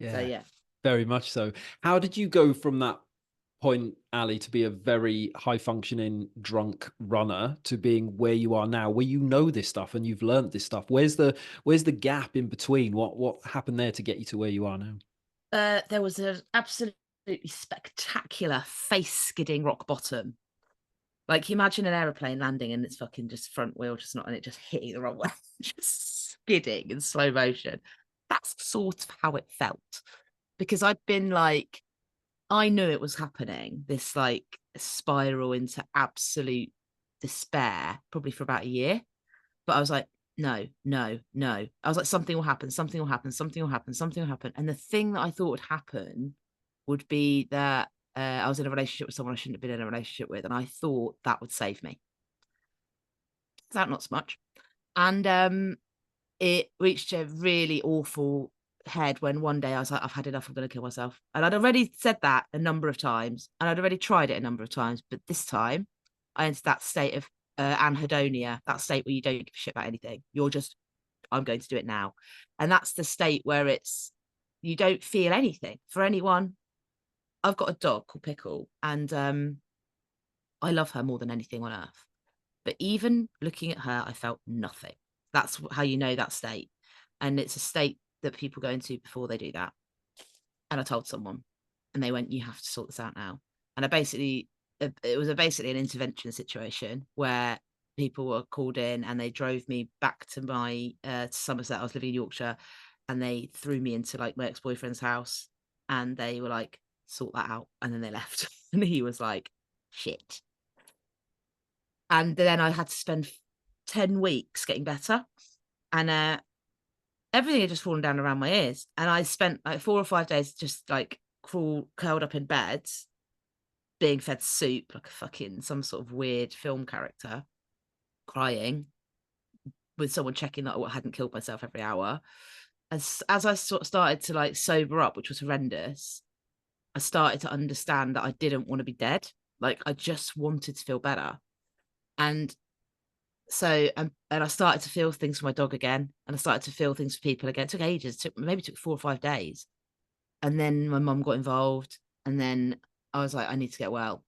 So Yeah, yeah. very much so. How did you go from that point, Ali, to be a very high functioning drunk runner to being where you are now, where you know this stuff and you've learned this stuff? Where's the gap in between? What happened there to get you to where you are now? There was an absolutely spectacular face skidding rock bottom. Like imagine an aeroplane landing and its fucking just front wheel just not and it just hitting the wrong way, just skidding in slow motion. That's sort of how it felt. Because I'd been like, I knew it was happening, this like spiral into absolute despair, probably for about a year. But I was like, no, no, no. I was like, something will happen, something will happen, something will happen, something will happen. And the thing that I thought would happen would be that I was in a relationship with someone I shouldn't have been in a relationship with. And I thought that would save me. That not so much. And it reached a really awful head when one day I was like, I've had enough, I'm going to kill myself. And I'd already said that a number of times and I'd already tried it a number of times. But this time I entered that state of anhedonia, that state where you don't give a shit about anything. You're just, I'm going to do it now. And that's the state where you don't feel anything for anyone. I've got a dog called Pickle and I love her more than anything on earth. But even looking at her, I felt nothing. That's how you know that state. And it's a state that people go into before they do that. And I told someone, and they went, "You have to sort this out now." And it was basically an intervention situation where people were called in and they drove me back to my to Somerset. I was living in Yorkshire, and they threw me into like my ex-boyfriend's house, and they were like, "Sort that out," and then they left. And he was like, "Shit." And then I had to spend 10 weeks getting better. And everything had just fallen down around my ears. And I spent like 4 or 5 days just like curled up in bed, being fed soup like a fucking some sort of weird film character, crying with someone checking that I hadn't killed myself every hour. As I sort of started to like sober up, which was horrendous, I started to understand that I didn't want to be dead. Like I just wanted to feel better. And so and I started to feel things for my dog again, and I started to feel things for people again. It took ages. Maybe took 4 or 5 days, and then my mum got involved, and then I was like, I need to get well.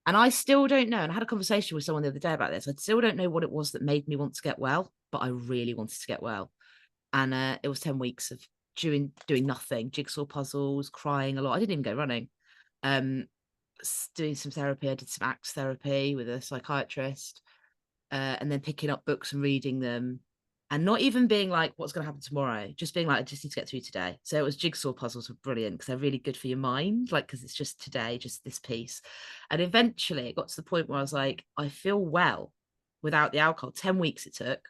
And I still don't know. And I had a conversation with someone the other day about this. I still don't know what it was that made me want to get well, but I really wanted to get well. And it was 10 weeks of doing nothing, jigsaw puzzles, crying a lot. I didn't even go running. Um, doing some therapy. I did some ACT therapy with a psychiatrist and then picking up books and reading them and not even being like, what's going to happen tomorrow? Just being like, I just need to get through today. So it was jigsaw puzzles were brilliant because they're really good for your mind, like, because it's just today, just this piece. And eventually it got to the point where I was like, I feel well without the alcohol. 10 weeks it took.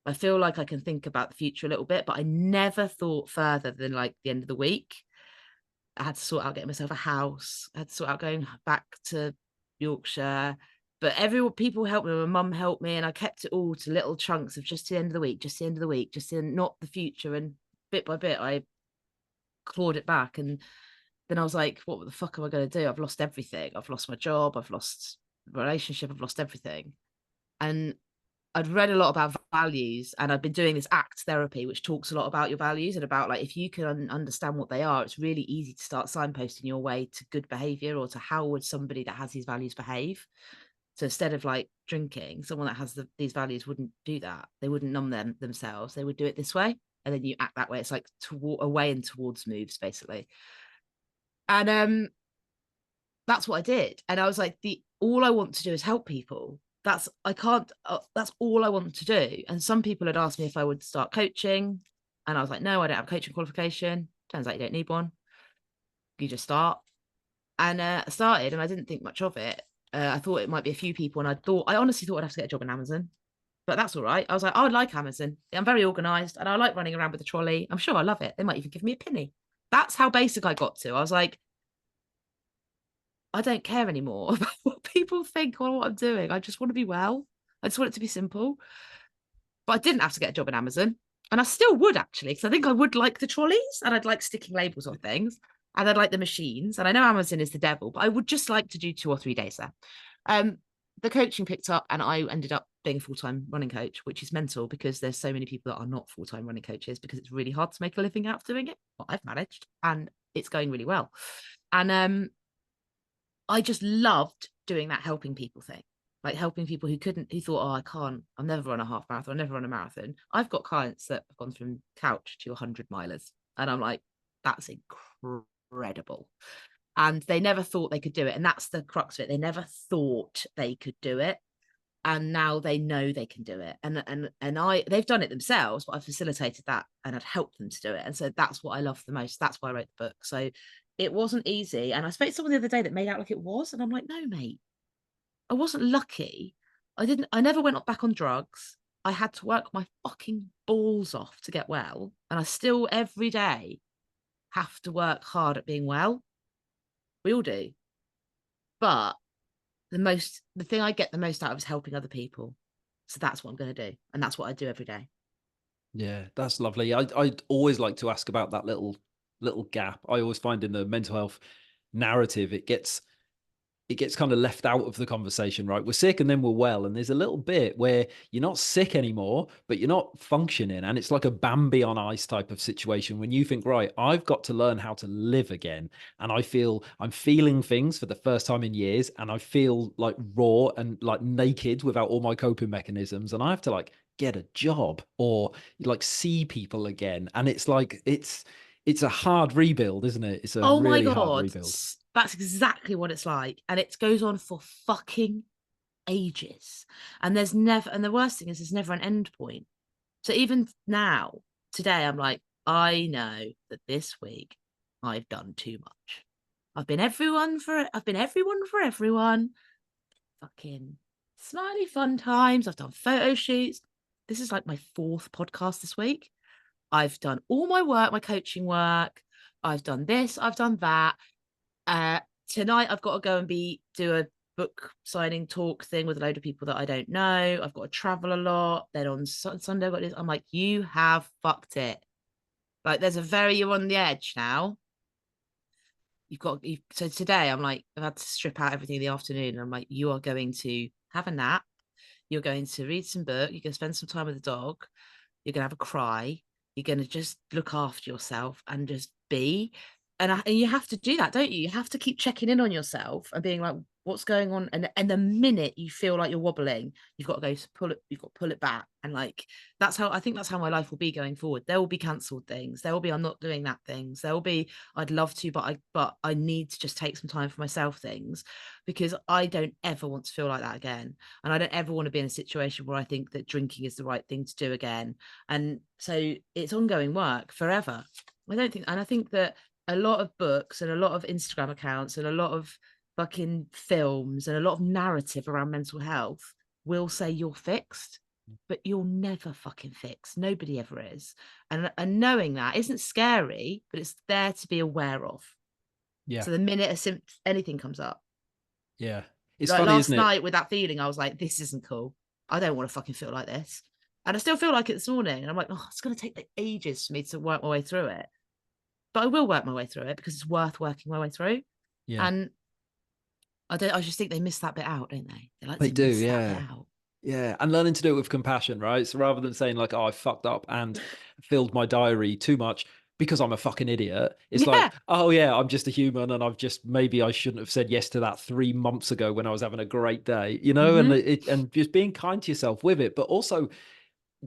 I feel like I can think about the future a little bit, but I never thought further than like the end of the week. I had to sort out getting myself a house. I had to sort out going back to Yorkshire. But people helped me. My mum helped me, and I kept it all to little chunks of just the end of the week, just the end of the week, not the future. And bit by bit, I clawed it back. And then I was like, "What the fuck am I going to do? I've lost everything. I've lost my job. I've lost the relationship. I've lost everything." And I'd read a lot about values, and I've been doing this ACT therapy, which talks a lot about your values and about like if you can understand what they are, it's really easy to start signposting your way to good behavior or to how would somebody that has these values behave. So instead of like drinking, someone that has these values wouldn't do that. They wouldn't numb themselves. They would do it this way, and then you act that way. It's like away and towards moves, basically. And that's what I did. And I was like, all I want to do is help people. That's all I want to do. And some people had asked me if I would start coaching, and I was like, no, I don't have a coaching qualification. Turns out you don't need one. You just start. And I started, and I didn't think much of it. I thought it might be a few people, and I honestly thought I'd have to get a job in Amazon, but that's all right. I was like, I would like Amazon. I'm very organized, and I like running around with a trolley. I'm sure I love it. They might even give me a penny. That's how basic I got to. I was like, I don't care anymore about what people think or what I'm doing. I just want to be well. I just want it to be simple. But I didn't have to get a job in Amazon. And I still would actually, because I think I would like the trolleys, and I'd like sticking labels on things, and I'd like the machines. And I know Amazon is the devil, but I would just like to do 2 or 3 days there. The coaching picked up, and I ended up being a full-time running coach, which is mental because there's so many people that are not full-time running coaches because it's really hard to make a living out of doing it. Well, I've managed, and it's going really well. And I just loved doing that helping people thing, like helping people who thought, oh, I can't, I'll never run a half marathon, I'll never run a marathon. I've got clients that have gone from couch to 100 milers. And I'm like, that's incredible. And they never thought they could do it. And that's the crux of it. They never thought they could do it. And now they know they can do it. And they've done it themselves, but I facilitated that and I'd helped them to do it. And so that's what I love the most. That's why I wrote the book. So it wasn't easy. And I spoke to someone the other day that made out like it was. And I'm like, no, mate, I wasn't lucky. I never went back on drugs. I had to work my fucking balls off to get well. And I still every day have to work hard at being well. We all do. But the thing I get the most out of is helping other people. So that's what I'm going to do. And that's what I do every day. Yeah, that's lovely. I'd always like to ask about that little gap. I always find in the mental health narrative, it gets kind of left out of the conversation, right? We're sick and then we're well. And there's a little bit where you're not sick anymore, but you're not functioning. And it's like a Bambi on ice type of situation when you think, right, I've got to learn how to live again. And I'm feeling things for the first time in years. And I feel like raw and like naked without all my coping mechanisms. And I have to like get a job or like see people again. And it's like, it's a hard rebuild, isn't it? It's a Oh my really hard God. rebuild. That's exactly what it's like. And it goes on for fucking ages. And the worst thing is there's never an end point. So even now, today, I'm like, I know that this week I've done too much. I've been everyone for everyone. Fucking smiley fun times. I've done photo shoots. This is like my 4th podcast this week. I've done all my work, my coaching work. I've done this, I've done that. Tonight I've got to go and do a book signing talk thing with a load of people that I don't know. I've got to travel a lot. Then on Sunday I've got this. I'm like, you have fucked it. Like you're on the edge now. So today I'm like, I've had to strip out everything in the afternoon. And I'm like, you are going to have a nap. You're going to read some book. You're going to spend some time with the dog. You're going to have a cry. You're going to just look after yourself and just be. And you have to do that, don't you? You have to keep checking in on yourself and being like, what's going on? And the minute you feel like you're wobbling, you've got to go you've got to pull it back. And like, I think that's how my life will be going forward. There will be cancelled things. There will be, I'm not doing that things. There will be, I'd love to, but I need to just take some time for myself things, because I don't ever want to feel like that again. And I don't ever want to be in a situation where I think that drinking is the right thing to do again. And so it's ongoing work forever. I think that a lot of books and a lot of Instagram accounts and a lot of fucking films and a lot of narrative around mental health will say you're fixed, but you're never fucking fixed. Nobody ever is. And knowing that isn't scary, but it's there to be aware of. Yeah. So the minute anything comes up. Yeah. It's Like funny, last isn't it? night with that feeling, I was like, this isn't cool. I don't want to fucking feel like this. And I still feel like it this morning. And I'm like, oh, it's going to take like ages for me to work my way through it. But I will work my way through it because it's worth working my way through. Yeah. And I just think they miss that bit out, don't they? They like They to do, miss that bit yeah. out. Yeah, and learning to do it with compassion, right? So rather than saying like, "Oh, I fucked up and filled my diary too much because I'm a fucking idiot," it's like, Yeah. "Oh yeah, I'm just a human, and I've just maybe I shouldn't have said yes to that 3 months ago when I was having a great day, you know." And Hmm. and just being kind to yourself with it, but also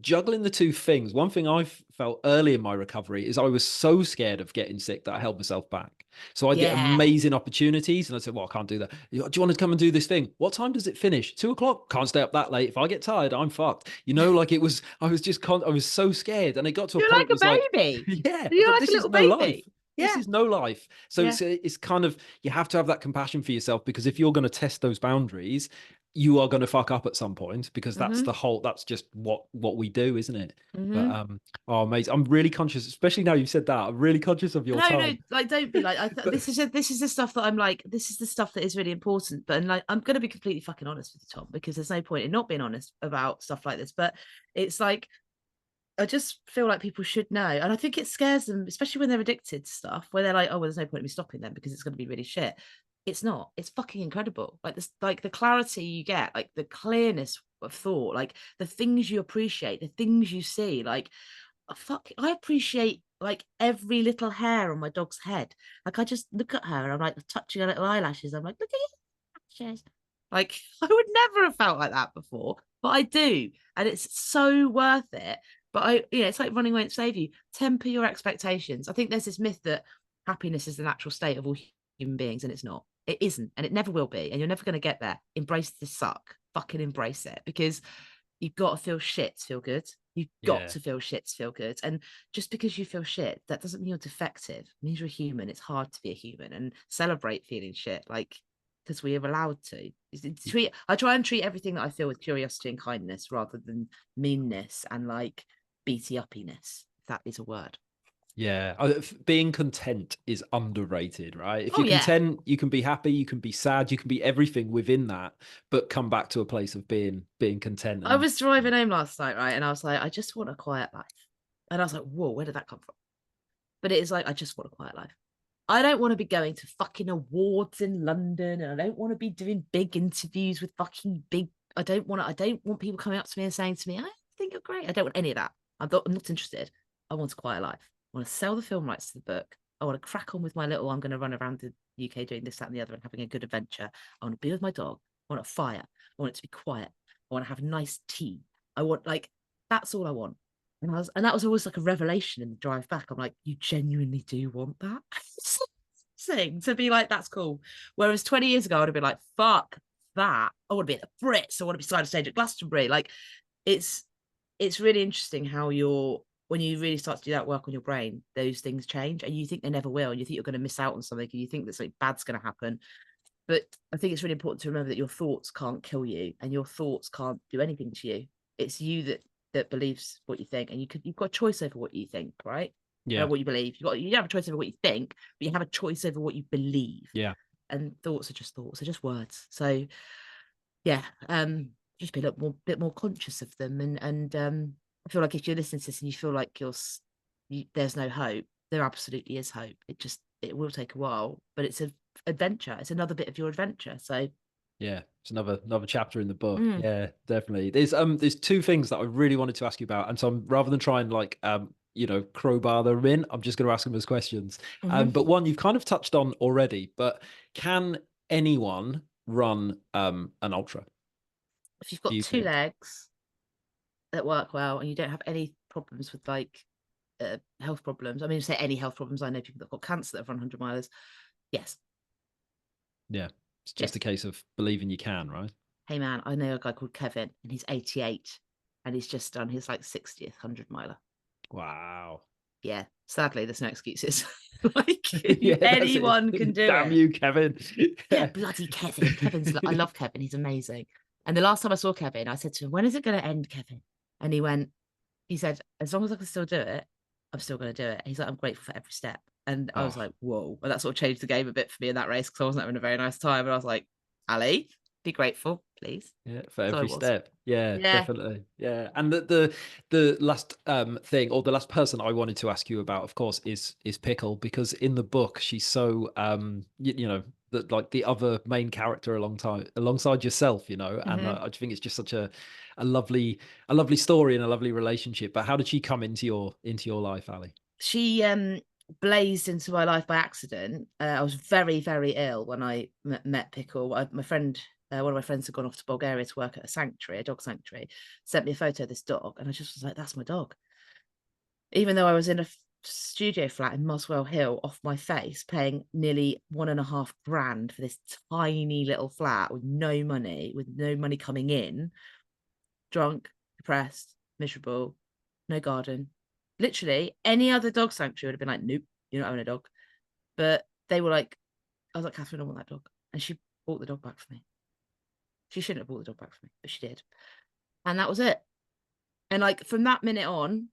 juggling the two things. One thing I've felt early in my recovery is I was so scared of getting sick that I held myself back. So I'd get Yeah. amazing opportunities and I'd say, well, I can't do that. Do you want to come and do this thing? What time does it finish? 2 o'clock? Can't stay up that late. If I get tired, I'm fucked. You know, like it was, I was just, I was so scared. And it got to a You're point like where it was like, a baby. yeah, I You're thought like a this is little no life. baby. This Yeah. is no life. So Yeah. it's kind of, you have to have that compassion for yourself because if you're going to test those boundaries, you are going to fuck up at some point because that's Hmm. the whole, that's just what we do, isn't it? But Hmm. oh mate, I'm really conscious, especially now you've said that. I'm really conscious of your No, no, time. like don't be like But this is the stuff that I'm like, this is the stuff that is really important. But and like I'm gonna be completely fucking honest with you, Tom, because there's no point in not being honest about stuff like this. But it's like I just feel like people should know. And I think it scares them, especially when they're addicted to stuff, where they're like, oh, well, there's no point in me stopping them because it's gonna be really shit. It's not, it's fucking incredible. Like this, like the clarity you get, like the clearness of thought, like the things you appreciate, the things you see, like fuck, I appreciate like every little hair on my dog's head. Like I just look at her and I'm like touching her little eyelashes. I'm like, look at your eyelashes. Like I would never have felt like that before, but I do, and it's so worth it. But it's like running won't save you. Temper your expectations. I think there's this myth that happiness is the natural state of all human beings, and it's not. It isn't, and it never will be, and you're never going to get there. Embrace the suck. Fucking embrace it because you've got to feel shit to feel good. You've got yeah, to feel shit to feel good. And just because you feel shit, that doesn't mean you're defective. It means you're a human. It's hard to be a human and celebrate feeling shit, like because we are allowed to. I try and treat everything that I feel with curiosity and kindness rather than meanness and like beaty uppiness, if that is a word. yeah. Being content is underrated, right? If Oh you're yeah. content, you can be happy, you can be sad, you can be everything within that, but come back to a place of being content. I And was driving home last night, right? And I was like, I just want a quiet life. And I was like, whoa, where did that come from? But it is like, I just want a quiet life. I don't want to be going to fucking awards in London, and I don't want to be doing big interviews with fucking big. I don't want people coming up to me and saying to me, I think you're great. I don't want any of that. I'm not interested. I want a quiet life. I want to sell the film rights to the book. I want to crack on with my little, I'm going to run around the UK doing this, that, and the other and having a good adventure. I want to be with my dog. I want a fire. I want it to be quiet. I want to have nice tea. I want like that's all I want. And that was always like a revelation in the drive back. I'm like, you genuinely do want that? Thing to be like, that's cool. Whereas 20 years ago, I'd have been like, fuck that. I want to be at the Brits. I want to be side stage at Glastonbury. Like, it's it's really interesting how you're when you really start to do that work on your brain, those things change, and you think they never will. And you think you're going to miss out on something, and you think that something bad's going to happen. But I think it's really important to remember that your thoughts can't kill you, and your thoughts can't do anything to you. It's you that believes what you think, and you've got a choice over what you think, right? yeah, What you believe. You don't have a choice over what you think, but you have a choice over what you believe. yeah. And thoughts, are just words. So yeah, just be a little more bit more conscious of them. And I feel like if you're listening to this and you feel like there's no hope, there absolutely is hope. It will take a while, but it's an adventure. It's another bit of your adventure. So Yeah, it's another chapter in the book. mm, Yeah, definitely. There's two things that I really wanted to ask you about, and so rather than try and like crowbar them in, I'm just going to ask them as questions. mhm. But one you've kind of touched on already, but can anyone run an ultra? If you've Do got you two think? legs that work well and you don't have any problems with like health problems, I mean, say any health problems. I know people that've got cancer that have run 100 milers. Yes, Yeah, it's just a yes. case of believing you can, right? Hey man, I know a guy called Kevin and he's 88 and he's just done his like 60th 100 miler. Wow. Yeah, sadly, there's no excuses. Like Yeah, that's it. anyone can do Damn it. you, Kevin. Yeah, bloody Kevin. I love Kevin. He's amazing. And the last time I saw Kevin, I said to him, when is it going to end, Kevin? And he said, as long as I can still do it, I'm still going to do it. He's like, I'm grateful for every step. And I was Oh, like, whoa. And that sort of changed the game a bit for me in that race because I wasn't having a very nice time. And I was like, Ali, be grateful, please. yeah, for So I every was. step. Yeah, Yeah. definitely. Yeah. And the last thing or the last person I wanted to ask you about, of course, is Pickle, because in the book she's so like the other main character alongside yourself, you know. And Hmm. I just think it's just such a lovely story and a lovely relationship. But how did she come into your life, Ali? She blazed into my life by accident. I was very, very ill when I met Pickle. My friend, one of my friends had gone off to Bulgaria to work at a sanctuary, a dog sanctuary, sent me a photo of this dog, and I just was like, that's my dog. Even though I was in a studio flat in Muswell Hill off my face, paying nearly 1.5 grand for this tiny little flat with no money coming in, drunk, depressed, miserable, no garden. Literally, any other dog sanctuary would have been like, nope, you're not having a dog. But they were like, I was like, Catherine, I want that dog. And she bought the dog back for me. She shouldn't have bought the dog back for me, but she did. And that was it. And like from that minute on,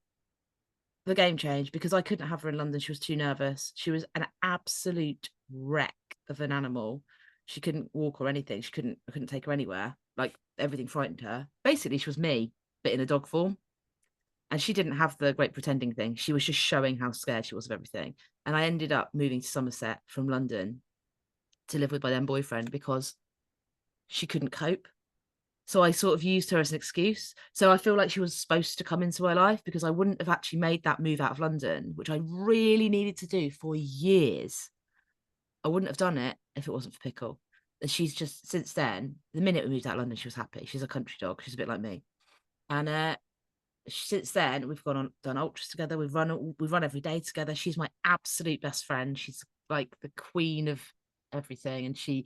the game changed because I couldn't have her in London. She was too nervous. She was an absolute wreck of an animal. She couldn't walk or anything. I couldn't take her anywhere. Like everything frightened her. Basically, she was me, but in a dog form. And she didn't have the great pretending thing. She was just showing how scared she was of everything. And I ended up moving to Somerset from London to live with my then boyfriend because she couldn't cope. So I sort of used her as an excuse. So I feel like she was supposed to come into my life because I wouldn't have actually made that move out of London, which I really needed to do for years. I wouldn't have done it if it wasn't for Pickle. And she's just since then, the minute we moved out of London, she was happy. She's a country dog. She's a bit like me. And since then we've gone on done ultras together. We've run every day together. She's my absolute best friend. She's like the queen of everything, and she's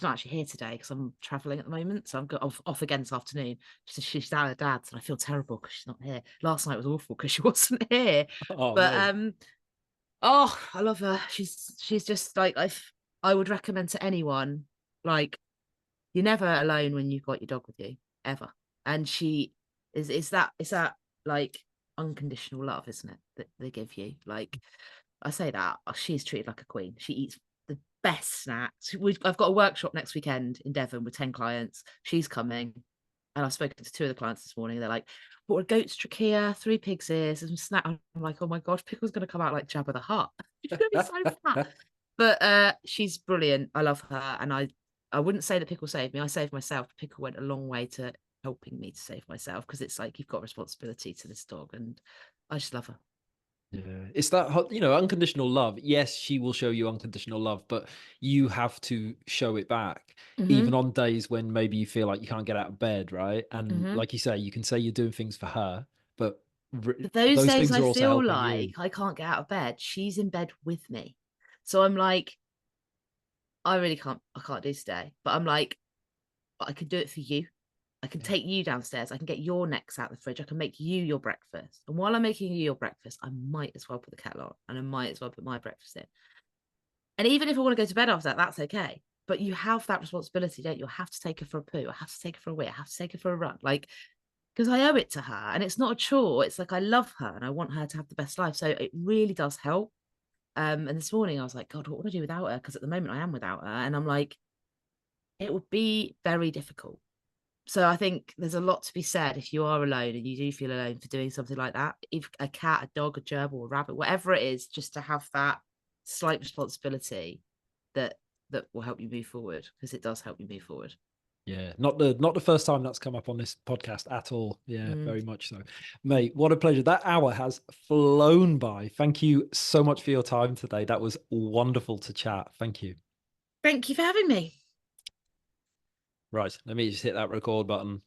not actually here today because I'm traveling at the moment, so I'm off again this afternoon. She's at her dad's, and I feel terrible because she's not here. Last night was awful because she wasn't here, Oh, but mate. oh, I love her. She's just like I would recommend to anyone, like, you're never alone when you've got your dog with you, ever. And she it's that like unconditional love, isn't it, that they give you? Like, I say that she's treated like a queen. She eats the best snacks. I've got a workshop next weekend in Devon with 10 clients. She's coming. And I've spoken to 2 of the clients this morning. They're like, bought a goat's trachea, 3 pig's ears, and some snack. I'm like, oh my gosh, Pickle's gonna come out like Jabba the Hutt. She's gonna be so fat. But she's brilliant. I love her. And I wouldn't say that Pickle saved me. I saved myself. Pickle went a long way to helping me to save myself because it's like you've got responsibility to this dog, and I just love her. Yeah, it's that unconditional love. Yes, she will show you unconditional love, but you have to show it back, even Hmm. on days when maybe you feel like you can't get out of bed, right? And Hmm. like you say, you can say you're doing things for her, but But those those days things I are also feel helping like you. I can't get out of bed, she's in bed with me. So I'm like, I can't do today. But I'm like, but I can do it for you. I can Yeah. take you downstairs. I can get your necks out of the fridge. I can make you your breakfast. And while I'm making you your breakfast, I might as well put the kettle on and I might as well put my breakfast in. And even if I want to go to bed after that, that's okay. But you have that responsibility, don't you? I have to take her for a poo. I have to take her for a wee. I have to take her for a run. Like, because I owe it to her. And it's not a chore. It's like I love her and I want her to have the best life. So it really does help. And this morning I was like, God, what would I do without her? Because at the moment I am without her. And I'm like, it would be very difficult. So I think there's a lot to be said if you are alone and you do feel alone for doing something like that. If a cat, a dog, a gerbil, a rabbit, whatever it is, just to have that slight responsibility that will help you move forward, because it does help you move forward. Yeah, not the first time that's come up on this podcast at all. Yeah, Mm. very much so. Mate, what a pleasure. That hour has flown by. Thank you so much for your time today. That was wonderful to chat. Thank you. Thank you for having me. Right, let me just hit that record button.